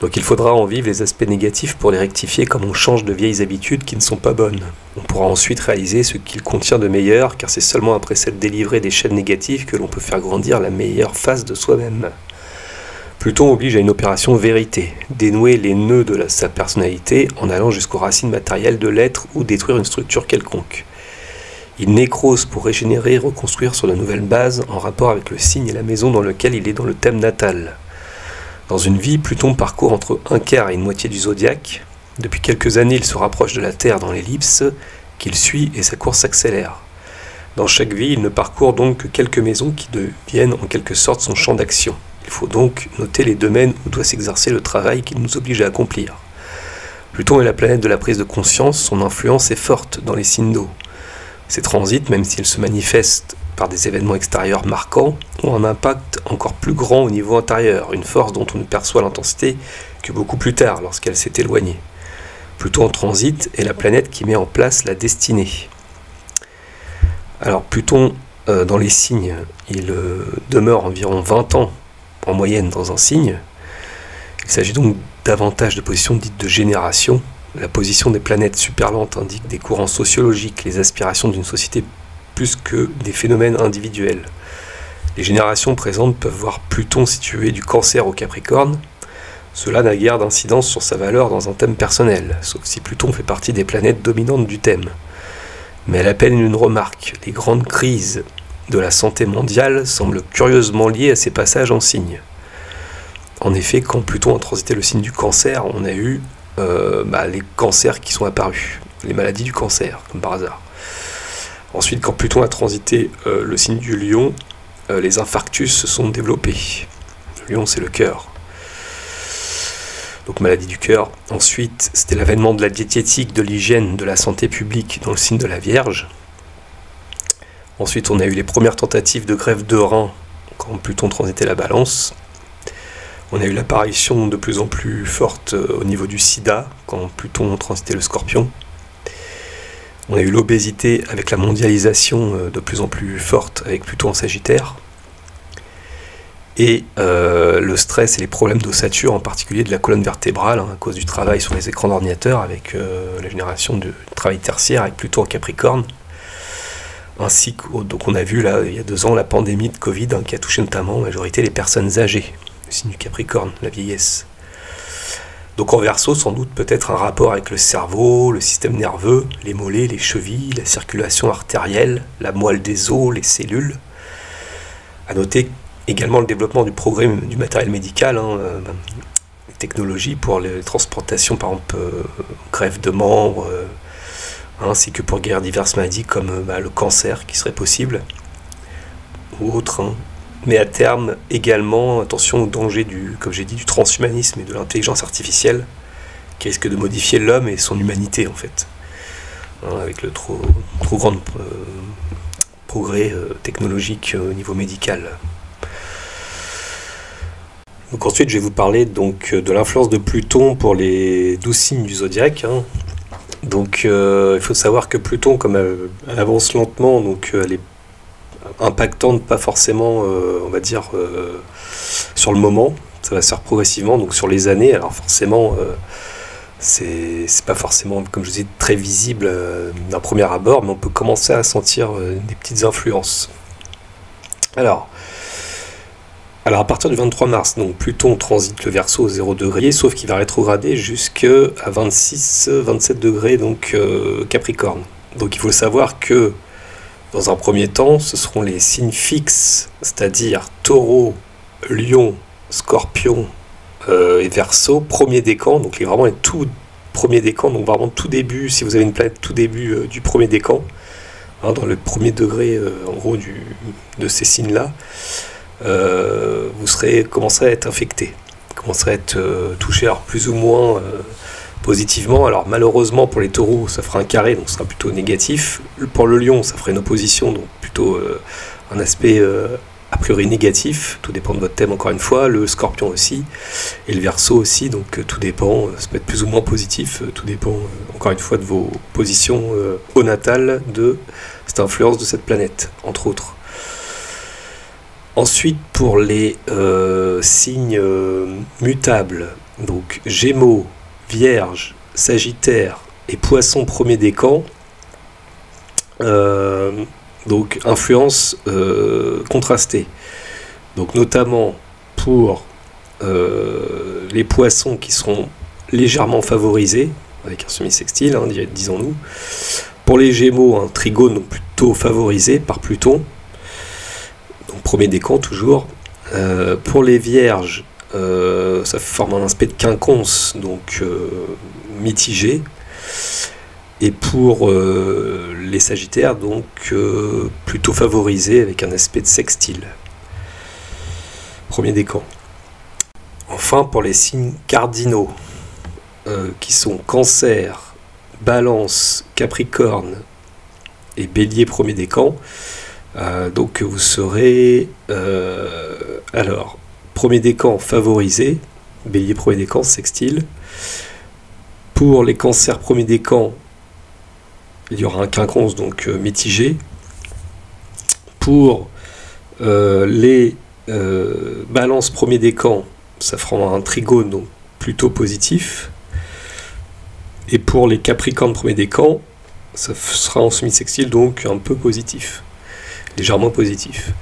Donc il faudra en vivre les aspects négatifs pour les rectifier, comme on change de vieilles habitudes qui ne sont pas bonnes. On pourra ensuite réaliser ce qu'il contient de meilleur, car c'est seulement après s'être délivré des chaînes négatives que l'on peut faire grandir la meilleure face de soi-même. Pluton oblige à une opération vérité, dénouer les nœuds de sa personnalité en allant jusqu'aux racines matérielles de l'être ou détruire une structure quelconque. Il nécrose pour régénérer et reconstruire sur de nouvelles bases en rapport avec le signe et la maison dans lequel il est dans le thème natal. Dans une vie, Pluton parcourt entre un quart et une moitié du zodiaque. Depuis quelques années, il se rapproche de la Terre dans l'ellipse qu'il suit et sa course s'accélère. Dans chaque vie, il ne parcourt donc que quelques maisons qui deviennent en quelque sorte son champ d'action. Il faut donc noter les domaines où doit s'exercer le travail qu'il nous oblige à accomplir. Pluton est la planète de la prise de conscience, son influence est forte dans les signes d'eau. Ces transits, même s'ils se manifestent par des événements extérieurs marquants, ont un impact encore plus grand au niveau intérieur, une force dont on ne perçoit l'intensité que beaucoup plus tard, lorsqu'elle s'est éloignée. Pluton en transit est la planète qui met en place la destinée. Alors Pluton, dans les signes, il demeure environ 20 ans en moyenne dans un signe. Il s'agit donc davantage de positions dites de génération. La position des planètes superlentes indique des courants sociologiques, les aspirations d'une société plus que des phénomènes individuels. Les générations présentes peuvent voir Pluton situé du Cancer au Capricorne. Cela n'a guère d'incidence sur sa valeur dans un thème personnel, sauf si Pluton fait partie des planètes dominantes du thème. Mais elle appelle une remarque. Les grandes crises de la santé mondiale semblent curieusement liées à ces passages en signe. En effet, quand Pluton a transité le signe du Cancer, on a eu les cancers qui sont apparus, les maladies du cancer, comme par hasard. Ensuite, quand Pluton a transité le signe du Lion, les infarctus se sont développés. Le Lion, c'est le cœur. Donc maladie du cœur. Ensuite, c'était l'avènement de la diététique, de l'hygiène, de la santé publique dans le signe de la Vierge. Ensuite, on a eu les premières tentatives de greffe de rein quand Pluton transitait la Balance. On a eu l'apparition de plus en plus forte au niveau du sida, quand Pluton transitait le Scorpion. On a eu l'obésité avec la mondialisation de plus en plus forte avec Pluton en Sagittaire. Et le stress et les problèmes d'ossature, en particulier de la colonne vertébrale, à cause du travail sur les écrans d'ordinateur, avec la génération de travail tertiaire avec Pluton en Capricorne. Ainsi que, donc on a vu là, il y a 2 ans, la pandémie de Covid qui a touché notamment en majorité les personnes âgées. Le signe du Capricorne, la vieillesse. Donc en Verseau, sans doute peut-être un rapport avec le cerveau, le système nerveux, les mollets, les chevilles, la circulation artérielle, la moelle des os, les cellules. À noter également le développement du progrès du matériel médical, les technologies pour les transplantations, par exemple, greffe de membres, ainsi que pour guérir diverses maladies comme le cancer qui serait possible, ou autres. Mais à terme, également, attention au danger comme j'ai dit, du transhumanisme et de l'intelligence artificielle, qui risque de modifier l'homme et son humanité, en fait, avec le trop grand progrès technologique au niveau médical. Donc ensuite, je vais vous parler donc, de l'influence de Pluton pour les 12 signes du zodiaque. Donc, il faut savoir que Pluton, comme elle avance lentement, donc elle est impactante, pas forcément, on va dire, sur le moment. Ça va se faire progressivement, donc sur les années. Alors forcément, c'est pas forcément, comme je vous dis, très visible d'un premier abord, mais on peut commencer à sentir des petites influences. Alors à partir du 23 mars, donc Pluton transite le Verseau au 0 degré, sauf qu'il va rétrograder jusqu'à 26-27 degrés, donc Capricorne. Donc il faut savoir que dans un premier temps, ce seront les signes fixes, c'est-à-dire Taureau, Lion, Scorpion et Verseau, premier décan, donc vraiment les tout premiers décans, donc vraiment tout début, si vous avez une planète tout début du premier décan, dans le premier degré en gros de ces signes-là, vous commencerez à être infecté, commencerez à être touché, alors plus ou moins positivement. Alors malheureusement pour les taureaux ça fera un carré, donc ce sera plutôt négatif. Pour le lion ça fera une opposition, donc plutôt un aspect a priori négatif, tout dépend de votre thème encore une fois. Le scorpion aussi, et le verseau aussi, donc tout dépend, ça peut être plus ou moins positif, tout dépend encore une fois de vos positions au natal, de cette influence de cette planète, entre autres. Ensuite, pour les signes mutables, donc Gémeaux, Vierge, Sagittaire et Poisson premier décan, donc influence contrastée. Donc notamment pour les Poissons qui seront légèrement favorisés, avec un semi-sextile, disons-nous. Pour les Gémeaux, un trigone donc plutôt favorisé par Pluton. Donc premier décan toujours. Pour les Vierges, ça forme un aspect de quinconce, donc mitigé. Et pour les Sagittaires, donc plutôt favorisé avec un aspect de sextile. Premier décan. Enfin, pour les signes cardinaux, qui sont Cancer, Balance, Capricorne et Bélier premier décan, donc vous serez alors premier décan favorisé, Bélier premier décan sextile. Pour les Cancers premier décan, il y aura un quinconce, donc mitigé. Pour les Balances premier décan, ça fera un trigone, donc plutôt positif. Et pour les Capricornes premier décan, ça sera en semi-sextile, donc un peu positif, légèrement positif.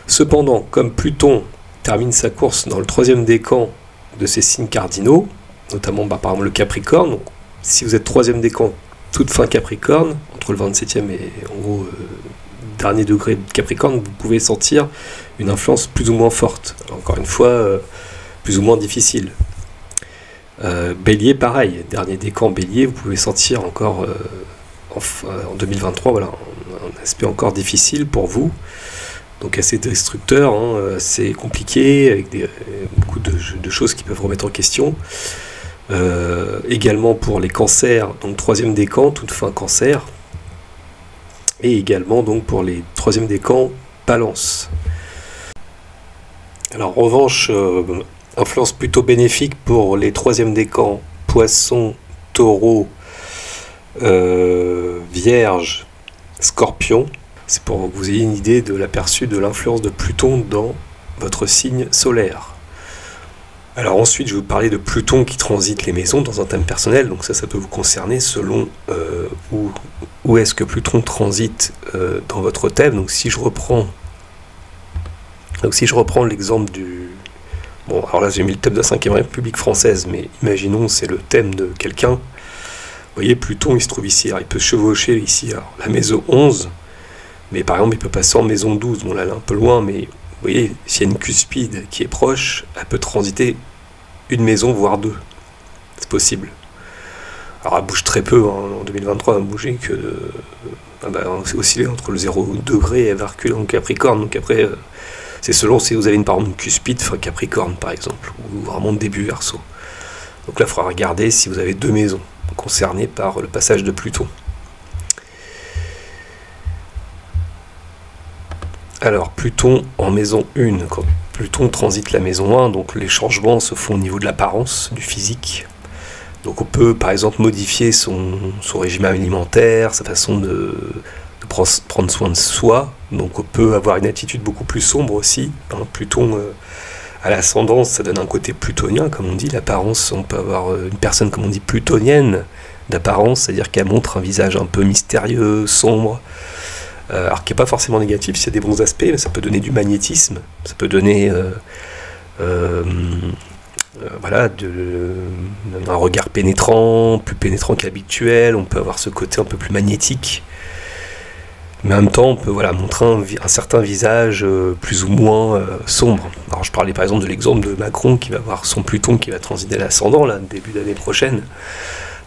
Cependant, comme Pluton termine sa course dans le troisième décan de ces signes cardinaux, notamment par exemple le Capricorne, donc, si vous êtes troisième décan, toute fin Capricorne, entre le 27e et en gros dernier degré de Capricorne, vous pouvez sentir une influence plus ou moins forte. Alors, encore une fois, plus ou moins difficile. Bélier, pareil, dernier décan Bélier, vous pouvez sentir encore en 2023, voilà, un aspect encore difficile pour vous, donc assez destructeur, hein, assez compliqué, avec beaucoup de choses qui peuvent remettre en question. Également pour les Cancers, donc troisième décan, toute fin Cancer, et également donc pour les troisième décan Balance. Alors en revanche, influence plutôt bénéfique pour les troisième décans, Poisson, Taureau, Vierge, Scorpion. C'est pour que vous ayez une idée de l'aperçu de l'influence de Pluton dans votre signe solaire. Alors ensuite, je vais vous parler de Pluton qui transite les maisons dans un thème personnel. Donc ça peut vous concerner selon où est-ce que Pluton transite dans votre thème. Donc si je reprends l'exemple du... Bon, alors là j'ai mis le thème de la 5ème République française, mais imaginons c'est le thème de quelqu'un. Vous voyez, Pluton il se trouve ici, alors il peut chevaucher ici, alors, la maison 11, mais par exemple il peut passer en maison 12, bon là elle est un peu loin, mais vous voyez, s'il y a une cuspide qui est proche, elle peut transiter une maison, voire deux, c'est possible. Alors elle bouge très peu, hein, en 2023 elle va bouger que... c'est oscillé entre le 0 degré et elle va reculer en Capricorne, donc après... c'est selon si vous avez par exemple une cuspide fin Capricorne par exemple, ou vraiment début Verseau. Donc là, il faudra regarder si vous avez deux maisons concernées par le passage de Pluton. Alors, Pluton en maison 1, quand Pluton transite la maison 1, donc les changements se font au niveau de l'apparence, du physique. Donc on peut par exemple modifier son régime alimentaire, sa façon de prendre soin de soi, donc on peut avoir une attitude beaucoup plus sombre aussi, hein. Pluton à l'ascendance, ça donne un côté plutonien, comme on dit, l'apparence, on peut avoir une personne, comme on dit, plutonienne d'apparence, c'est-à-dire qu'elle montre un visage un peu mystérieux, sombre, alors qui n'est pas forcément négatif, s'il y a des bons aspects, mais ça peut donner du magnétisme, ça peut donner voilà, un regard pénétrant, plus pénétrant qu'habituel, on peut avoir ce côté un peu plus magnétique. Mais en même temps, on peut montrer un certain visage plus ou moins sombre. Alors je parlais par exemple de l'exemple de Macron qui va avoir son Pluton qui va transiter l'ascendant, là, début d'année prochaine.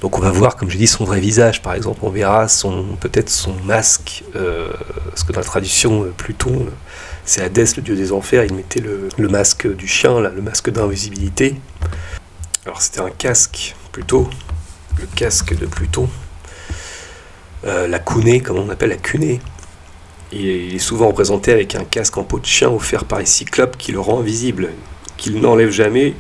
Donc on va voir, comme j'ai dit, son vrai visage, par exemple. On verra peut-être son masque, parce que dans la tradition, Pluton, c'est Hadès, le dieu des enfers, il mettait le masque du chien, là, le masque d'invisibilité. Alors c'était un casque, plutôt, le casque de Pluton. La cunée, comme on appelle la cunée. Il est souvent représenté avec un casque en peau de chien offert par les cyclopes qui le rend invisible, qu'il n'enlève jamais.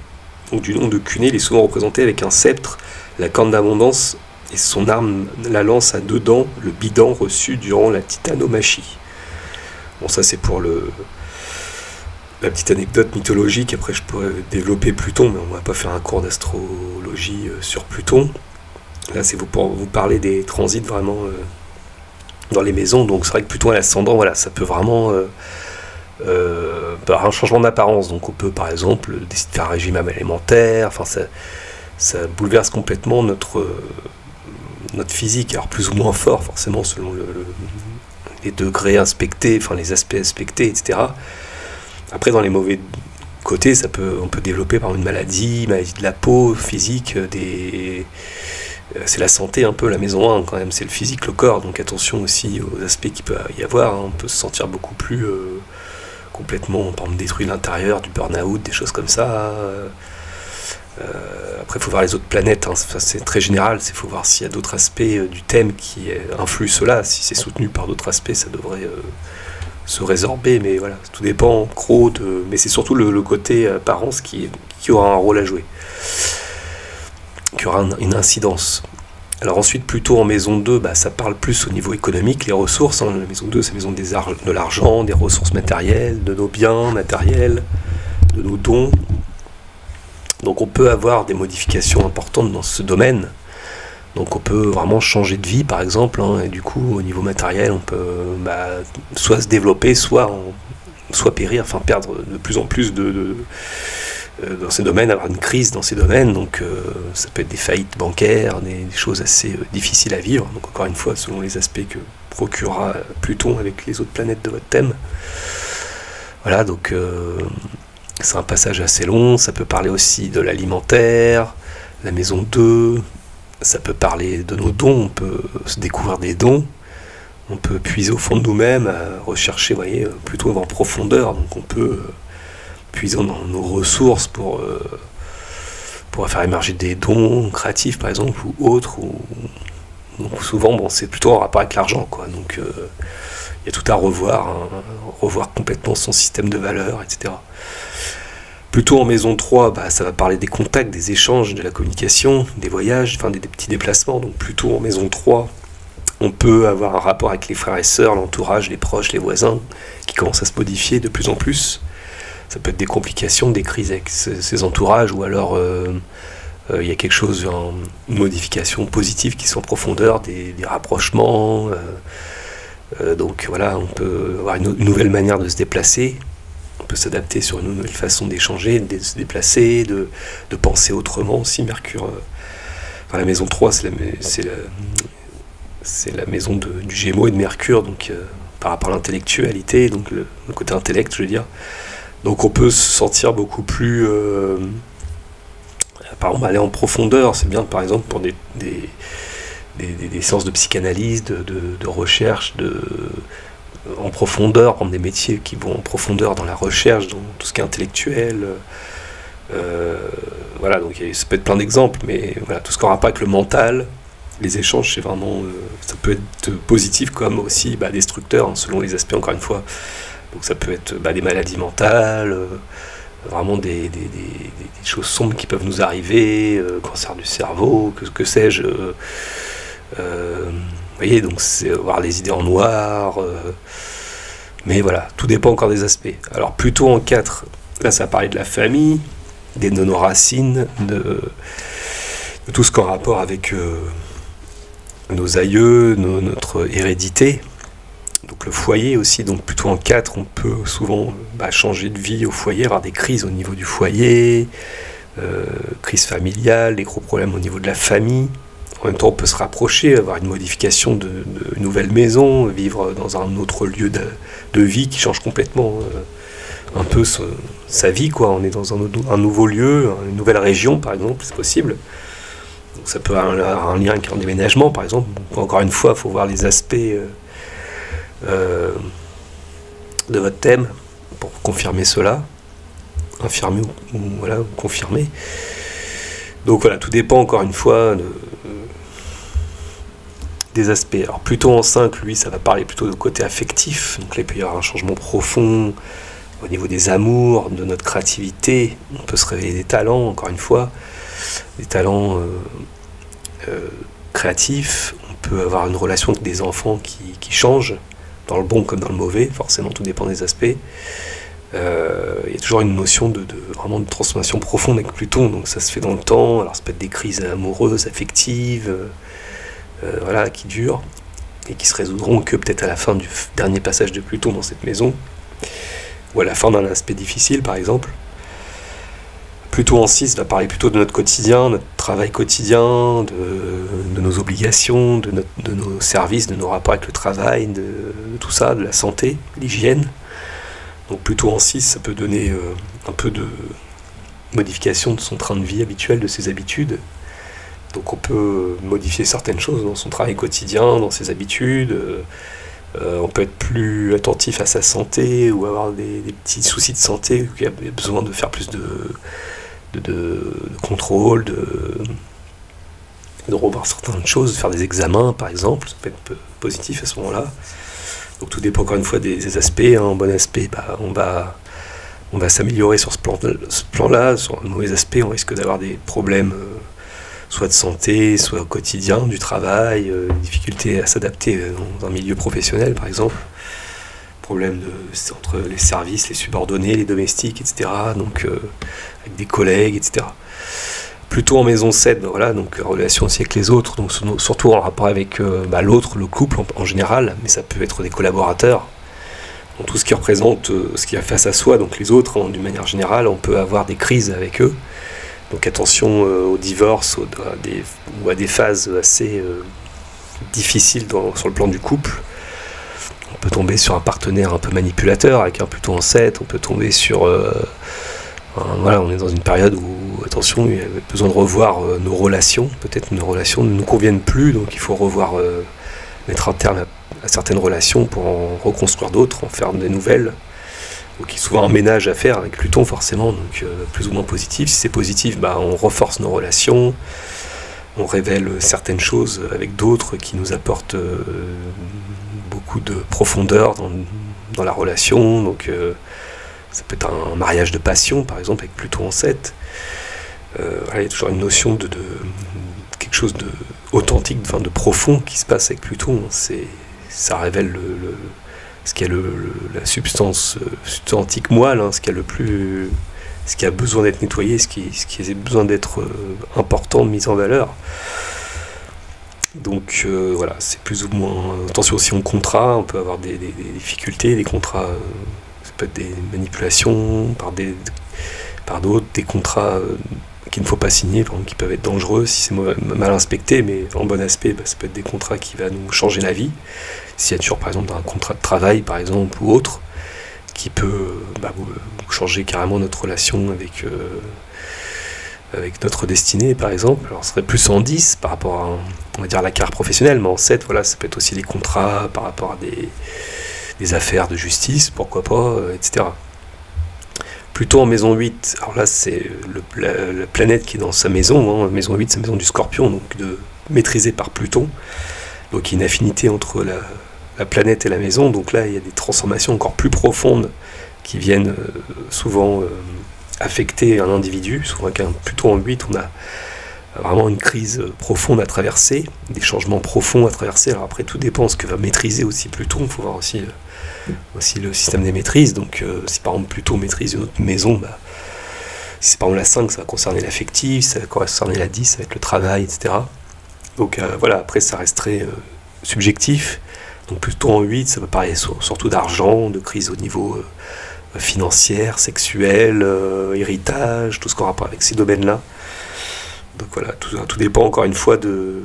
Donc du nom de cunée, il est souvent représenté avec un sceptre, la corne d'abondance et son arme, la lance à deux dents, le bidon reçu durant la titanomachie. Bon, ça c'est pour la petite anecdote mythologique. Après je pourrais développer Pluton, mais on va pas faire un cours d'astrologie sur Pluton. Là, c'est pour vous parler des transits vraiment dans les maisons. Donc, c'est vrai que Pluton à l'ascendant, voilà, ça peut vraiment par un changement d'apparence. Donc, on peut, par exemple, décider de faire un régime alimentaire. Enfin, ça bouleverse complètement notre physique. Alors, plus ou moins fort, forcément, selon les degrés inspectés, enfin, les aspects inspectés, etc. Après, dans les mauvais côtés, on peut développer par une maladie de la peau, physique, c'est la santé un peu, la maison 1 quand même, c'est le physique, le corps, donc attention aussi aux aspects qu'il peut y avoir, hein. On peut se sentir beaucoup plus complètement, par exemple, détruit l'intérieur, du burn-out, des choses comme ça, Après, il faut voir les autres planètes, hein. C'est très général, il faut voir s'il y a d'autres aspects du thème qui influent cela. Si c'est soutenu par d'autres aspects, ça devrait se résorber, mais voilà, tout dépend en gros mais c'est surtout le côté apparence qui aura un rôle à jouer, qui aura une incidence. Alors ensuite, plutôt en maison 2, ça parle plus au niveau économique, les ressources, hein. La maison 2, c'est la maison de l'argent, des ressources matérielles, de nos biens matériels, de nos dons. Donc on peut avoir des modifications importantes dans ce domaine. Donc on peut vraiment changer de vie, par exemple, hein, et du coup, au niveau matériel, on peut soit se développer, soit périr, enfin perdre de plus en plus dans ces domaines, avoir une crise dans ces domaines. Donc ça peut être des faillites bancaires, des choses assez difficiles à vivre. Donc encore une fois, selon les aspects que procurera Pluton avec les autres planètes de votre thème. Voilà, donc c'est un passage assez long. Ça peut parler aussi de l'alimentaire, la maison 2. Ça peut parler de nos dons, on peut se découvrir des dons, on peut puiser au fond de nous-mêmes, rechercher, vous voyez, plutôt en profondeur. Donc on peut puiser dans nos ressources pour faire émerger des dons créatifs, par exemple, ou autres. Donc souvent, c'est plutôt en rapport avec l'argent, quoi. Donc il y a tout à revoir, hein, revoir complètement son système de valeurs, etc. Plutôt en maison 3, ça va parler des contacts, des échanges, de la communication, des voyages, enfin des petits déplacements. Donc plutôt en maison 3, on peut avoir un rapport avec les frères et sœurs, l'entourage, les proches, les voisins, qui commencent à se modifier de plus en plus. Ça peut être des complications, des crises avec ces entourages, ou alors il y a quelque chose, une modification positive qui sont en profondeur, des rapprochements. Donc voilà, on peut avoir une nouvelle manière de se déplacer. On peut s'adapter sur une nouvelle façon d'échanger, de se déplacer, de penser autrement aussi. Mercure, la maison 3, c'est la maison du Gémeaux et de Mercure, donc par rapport à l'intellectualité, donc le côté intellect, je veux dire. Donc on peut se sentir beaucoup plus... par exemple, aller en profondeur, c'est bien par exemple pour des séances de psychanalyse, de recherche, en profondeur, prendre des métiers qui vont en profondeur dans la recherche, dans tout ce qui est intellectuel. Voilà, donc ça peut être plein d'exemples, mais voilà, tout ce qu'on n'a pas avec le mental, les échanges, c'est vraiment, ça peut être positif comme aussi destructeur, hein, selon les aspects, encore une fois. Donc ça peut être des maladies mentales, vraiment des choses sombres qui peuvent nous arriver, cancer du cerveau, que sais-je. Vous voyez, donc c'est voir les idées en noir, mais voilà, tout dépend encore des aspects. Alors plutôt en 4, là ça parlait de la famille, de nos racines, de tout ce qui est en rapport avec nos aïeux, notre hérédité, donc le foyer aussi. Donc plutôt en 4, on peut souvent changer de vie au foyer, avoir des crises au niveau du foyer, crise familiale, des gros problèmes au niveau de la famille. En même temps, on peut se rapprocher, avoir une modification de nouvelle maison, vivre dans un autre lieu de vie qui change complètement un peu sa vie, quoi. On est dans un nouveau lieu, une nouvelle région, par exemple, c'est possible. Donc ça peut avoir un lien avec un déménagement, par exemple. Encore une fois, il faut voir les aspects de votre thème pour confirmer cela, infirmer ou confirmer. Donc voilà, tout dépend encore une fois des aspects. Alors plutôt en 5, lui, ça va parler plutôt de côté affectif. Donc là, il peut y avoir un changement profond au niveau des amours, de notre créativité. On peut se réveiller des talents, encore une fois, des talents créatifs. On peut avoir une relation avec des enfants qui changent, dans le bon comme dans le mauvais. Forcément, tout dépend des aspects. Il y a toujours une notion vraiment de transformation profonde avec Pluton, donc ça se fait dans le temps. Alors ça peut être des crises amoureuses, affectives, qui durent et qui se résoudront que peut-être à la fin du dernier passage de Pluton dans cette maison, ou à la fin d'un aspect difficile, par exemple. Pluton en 6 va parler plutôt de notre quotidien, notre travail quotidien, de nos obligations, de nos services, de nos rapports avec le travail, de tout ça, de la santé, l'hygiène. Donc plutôt en 6, ça peut donner un peu de modification de son train de vie habituel, de ses habitudes. Donc on peut modifier certaines choses dans son travail quotidien, dans ses habitudes. On peut être plus attentif à sa santé ou avoir des petits soucis de santé, où il y a besoin de faire plus de de contrôle, de revoir certaines choses, faire des examens par exemple, ça peut être positif à ce moment-là. Donc tout dépend encore une fois des aspects. En bon aspect, on va s'améliorer sur ce plan-là. Sur un mauvais aspect, on risque d'avoir des problèmes soit de santé, soit au quotidien, du travail, difficulté à s'adapter dans un milieu professionnel par exemple. Problème entre les services, les subordonnés, les domestiques, etc. Donc avec des collègues, etc. Plutôt en maison 7, voilà, donc relation aussi avec les autres, donc surtout en rapport avec l'autre, le couple en général, mais ça peut être des collaborateurs. Donc, tout ce qui représente ce qui a face à soi, donc les autres, d'une manière générale, on peut avoir des crises avec eux. Donc attention au divorce ou à des phases assez difficiles sur le plan du couple. On peut tomber sur un partenaire un peu manipulateur avec un plutôt en 7, on peut tomber sur... voilà, on est dans une période où, attention, il y a besoin de revoir nos relations. Peut-être nos relations ne nous conviennent plus, donc il faut revoir, mettre un terme à certaines relations pour en reconstruire d'autres, en faire des nouvelles. Donc il y a souvent un ménage à faire avec Pluton forcément, donc plus ou moins positif. Si c'est positif, on renforce nos relations, on révèle certaines choses avec d'autres qui nous apportent beaucoup de profondeur dans la relation. Donc ça peut être un mariage de passion, par exemple, avec Pluton en 7. Il y a toujours une notion de quelque chose d'authentique, de profond qui se passe avec Pluton. Ça révèle ce qui est la substance antique moelle, ce qui a besoin d'être nettoyé, ce qui a besoin d'être important, mis en valeur. Donc voilà, c'est plus ou moins... Attention aussi au contrat, on peut avoir des difficultés, des contrats... ça peut être des manipulations par d'autres, des contrats qu'il ne faut pas signer, par exemple, qui peuvent être dangereux si c'est mal inspecté, mais en bon aspect, ça peut être des contrats qui vont nous changer la vie. S'il y a toujours, par exemple, un contrat de travail, par exemple, ou autre, qui peut changer carrément notre relation avec notre destinée, par exemple. Alors, ce serait plus en 10 par rapport à, on va dire, la carrière professionnelle, mais en 7, voilà, ça peut être aussi des contrats par rapport à des affaires de justice, pourquoi pas, etc. Plutôt en maison 8, alors là, c'est la planète qui est dans sa maison, maison 8, c'est la maison du Scorpion, donc maîtrisée par Pluton. Donc il y a une affinité entre la planète et la maison, donc là, il y a des transformations encore plus profondes qui viennent souvent affecter un individu. Souvent qu'un Pluton en 8, on a vraiment une crise profonde à traverser, des changements profonds à traverser. Alors après, tout dépend de ce que va maîtriser aussi Pluton. Il faut voir aussi le système des maîtrises. Donc si par exemple Pluton maîtrise une autre maison, si c'est par exemple la 5, ça va concerner l'affectif, ça va concerner la 10, ça va être le travail, etc. Donc voilà, après ça resterait subjectif. Donc Pluton en 8, ça peut parler surtout d'argent, de crise au niveau financière, sexuel, héritage, tout ce qu'on a rapport avec ces domaines-là. Donc voilà, tout dépend encore une fois de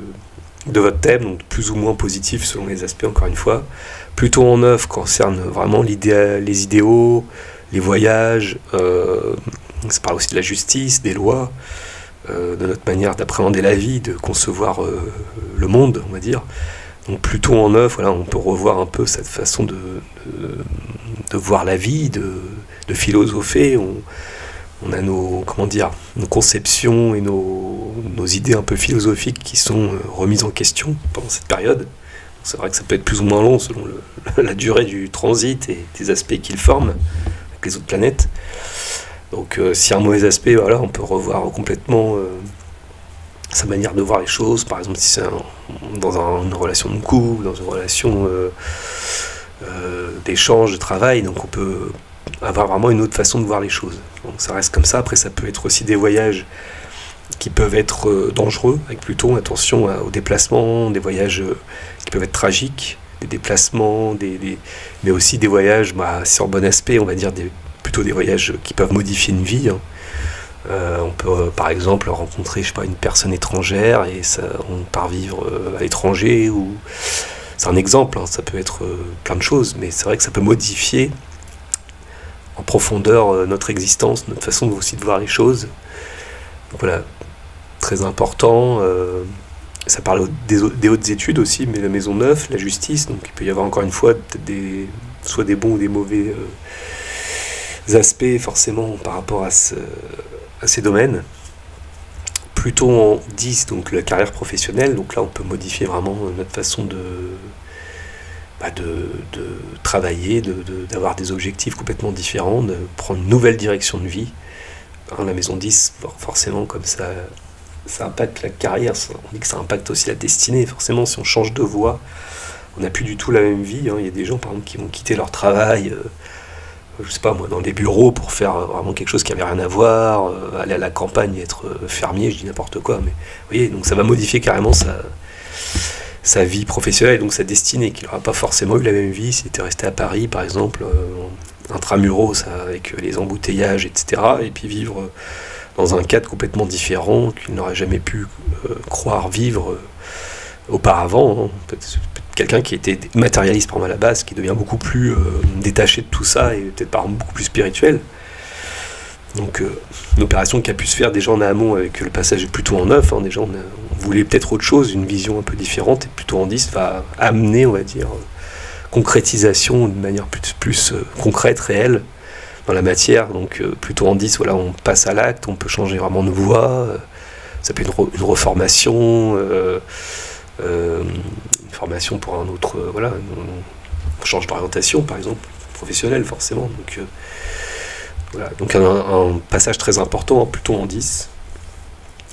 votre thème, donc plus ou moins positif selon les aspects, encore une fois. Pluton en 9 concerne vraiment les idéaux, les voyages, ça parle aussi de la justice, des lois, de notre manière d'appréhender la vie, de concevoir le monde, on va dire. Donc Pluton en 9, voilà, on peut revoir un peu cette façon de voir la vie, de philosopher. On a nos conceptions et nos idées un peu philosophiques qui sont remises en question pendant cette période. C'est vrai que ça peut être plus ou moins long selon la durée du transit et des aspects qu'il forme avec les autres planètes. Donc s'il y a un mauvais aspect, voilà, on peut revoir complètement sa manière de voir les choses. Par exemple, si c'est dans une relation de couple, dans une relation d'échange, de travail, donc on peut avoir vraiment une autre façon de voir les choses. Donc ça reste comme ça. Après, ça peut être aussi des voyages qui peuvent être dangereux avec Pluton. Attention aux déplacements, des voyages qui peuvent être tragiques, des déplacements, mais aussi des voyages, c'est en bon aspect, on va dire plutôt des voyages qui peuvent modifier une vie. On peut par exemple rencontrer, une personne étrangère et on part vivre à l'étranger, ou c'est un exemple, ça peut être plein de choses, mais c'est vrai que ça peut modifier en profondeur notre existence, notre façon aussi de voir les choses. Donc voilà, très important. Ça parle des hautes études aussi, mais la maison 9, la justice, donc il peut y avoir encore une fois peut-être soit des bons ou des mauvais aspects forcément par rapport à ces domaines. Pluton en 10, donc la carrière professionnelle, donc là on peut modifier vraiment notre façon de travailler, d'avoir des objectifs complètement différents, de prendre une nouvelle direction de vie. La maison 10, forcément, comme ça impacte la carrière, on dit que ça impacte aussi la destinée. Forcément, si on change de voie, on n'a plus du tout la même vie. Il y a des gens, par exemple, qui vont quitter leur travail, je sais pas moi, dans des bureaux pour faire vraiment quelque chose qui n'avait rien à voir, aller à la campagne, être fermier, je dis n'importe quoi. Mais vous voyez, donc ça va modifier carrément sa vie professionnelle, donc sa destinée, qu'il n'aura pas forcément eu la même vie s'il était resté à Paris, par exemple, intramuros, avec les embouteillages, etc., et puis vivre dans un cadre complètement différent qu'il n'aurait jamais pu croire vivre auparavant. Peut-être quelqu'un qui était matérialiste par à la base, qui devient beaucoup plus détaché de tout ça, et peut-être par beaucoup plus spirituel. Donc une opération qui a pu se faire déjà en amont avec le passage de Pluton en 9, déjà on voulait peut-être autre chose, une vision un peu différente, et Pluton en 10 va amener, on va dire, concrétisation de manière plus concrète, réelle, dans la matière. Donc Pluton en 10, voilà, on passe à l'acte, on peut changer vraiment de voie, ça peut être une reformation, une formation pour un autre, voilà, on change d'orientation par exemple, professionnelle forcément, donc voilà, donc un passage très important, Pluton en 10.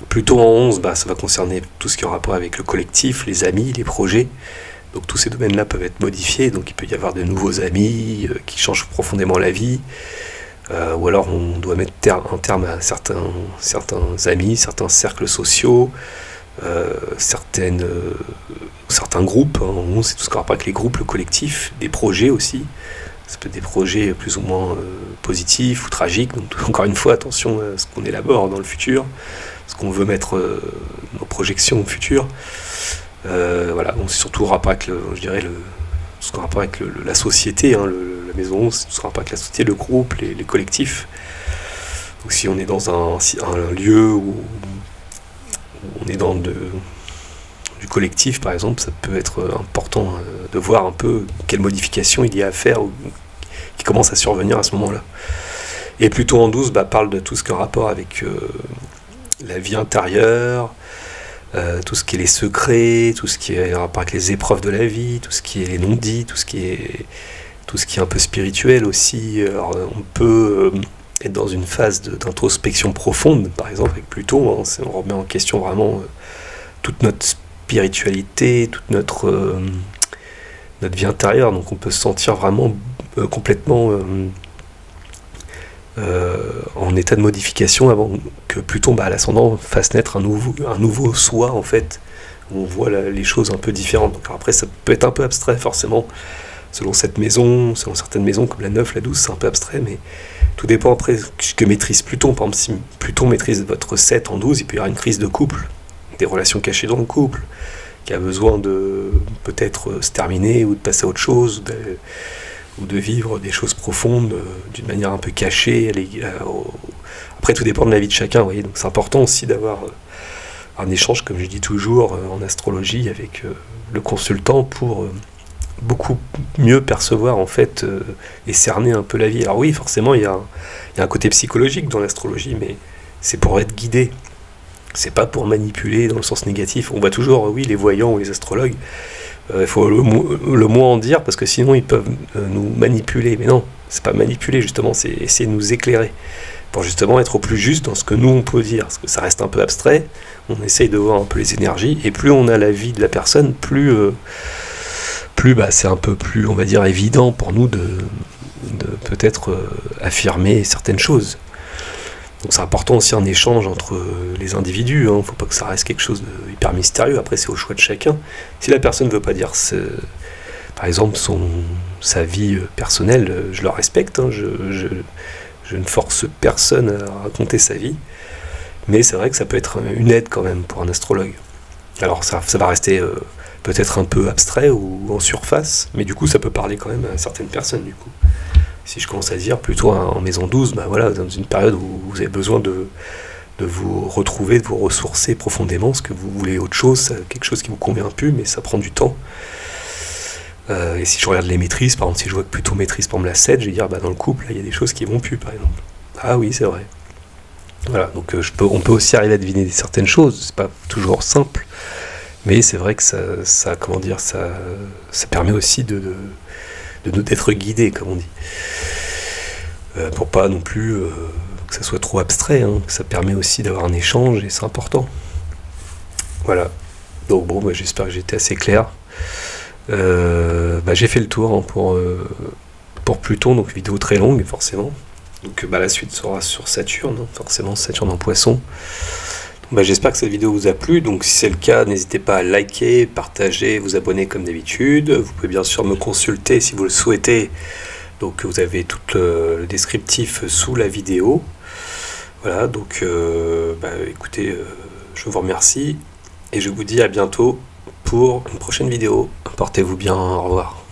Pluton en 11, ça va concerner tout ce qui est en rapport avec le collectif, les amis, les projets. Donc tous ces domaines-là peuvent être modifiés, donc il peut y avoir de nouveaux amis qui changent profondément la vie, ou alors on doit mettre un terme à certains amis, certains cercles sociaux, certains groupes, c'est tout ce qui a rapport avec les groupes, le collectif, des projets aussi. Ça peut être des projets plus ou moins positifs ou tragiques, donc encore une fois, attention à ce qu'on élabore dans le futur, ce qu'on veut mettre nos projections au futur. Voilà, donc c'est surtout en rapport avec ce qu'on a rapport avec la société, la maison 11, c'est tout ce qu'on a rapport avec la société, le groupe, les collectifs. Donc si on est dans un lieu où on est dans du collectif, par exemple, ça peut être important de voir un peu quelles modifications il y a à faire ou qui commencent à survenir à ce moment-là. Et Pluton en 12 parle de tout ce qui est en rapport avec la vie intérieure, tout ce qui est les secrets, tout ce qui est en rapport avec les épreuves de la vie, tout ce qui est les non-dits, tout ce qui est un peu spirituel aussi. Alors, on peut être dans une phase d'introspection profonde, par exemple avec Pluton, on remet en question vraiment toute notre spiritualité, toute notre vie intérieure, donc on peut se sentir vraiment complètement en état de modification avant que Pluton, à l'ascendant, fasse naître un nouveau soi, en fait, où on voit les choses un peu différentes. Donc après, ça peut être un peu abstrait, forcément, selon cette maison, selon certaines maisons, comme la 9, la 12, c'est un peu abstrait, mais tout dépend après que maîtrise Pluton. Par exemple, si Pluton maîtrise votre 7 en 12, il peut y avoir une crise de couple, des relations cachées dans le couple, qui a besoin de peut-être se terminer ou de passer à autre chose, ou de vivre des choses profondes d'une manière un peu cachée. Après, tout dépend de la vie de chacun, vous voyez. Donc c'est important aussi d'avoir un échange, comme je dis toujours, en astrologie avec le consultant pour beaucoup mieux percevoir en fait et cerner un peu la vie. Alors oui, forcément, il y a un côté psychologique dans l'astrologie, mais c'est pour être guidé. C'est pas pour manipuler dans le sens négatif. On voit toujours, oui, les voyants ou les astrologues, il faut le moins en dire, parce que sinon ils peuvent nous manipuler. Mais non, c'est pas manipuler, justement, c'est essayer de nous éclairer, pour justement être au plus juste dans ce que nous on peut dire, parce que ça reste un peu abstrait, on essaye de voir un peu les énergies, et plus on a la vie de la personne, plus c'est un peu plus, on va dire, évident pour nous de peut-être affirmer certaines choses. Donc c'est important aussi un échange entre les individus, il ne faut pas que ça reste quelque chose de hyper mystérieux, après c'est au choix de chacun. Si la personne ne veut pas dire, par exemple, sa vie personnelle, je le respecte, je ne force personne à raconter sa vie, mais c'est vrai que ça peut être une aide quand même pour un astrologue. Alors ça va rester peut-être un peu abstrait ou en surface, mais du coup ça peut parler quand même à certaines personnes du coup. Si je commence à dire plutôt en maison 12, voilà, dans une période où vous avez besoin de vous retrouver, de vous ressourcer profondément, parce que vous voulez autre chose, quelque chose qui vous convient plus, mais ça prend du temps. Et si je regarde les maîtrises, par exemple, si je vois que plutôt maîtrise, par exemple, la 7, je vais dire, dans le couple, il y a des choses qui vont plus, par exemple. Ah oui, c'est vrai. Voilà, donc on peut aussi arriver à deviner certaines choses, c'est pas toujours simple, mais c'est vrai que comment dire, ça permet aussi d'être guidé, comme on dit. Pour pas non plus que ça soit trop abstrait, hein, ça permet aussi d'avoir un échange et c'est important. Voilà, donc bon, bah, j'espère que j'ai été assez clair. J'ai fait le tour hein, pour Pluton, donc vidéo très longue forcément. Donc la suite sera sur Saturne, hein, forcément Saturne en Poisson. J'espère que cette vidéo vous a plu, donc si c'est le cas, n'hésitez pas à liker, partager, vous abonner comme d'habitude. Vous pouvez bien sûr me consulter si vous le souhaitez, donc vous avez tout le descriptif sous la vidéo. Voilà, donc écoutez, je vous remercie et je vous dis à bientôt pour une prochaine vidéo. Portez-vous bien, au revoir.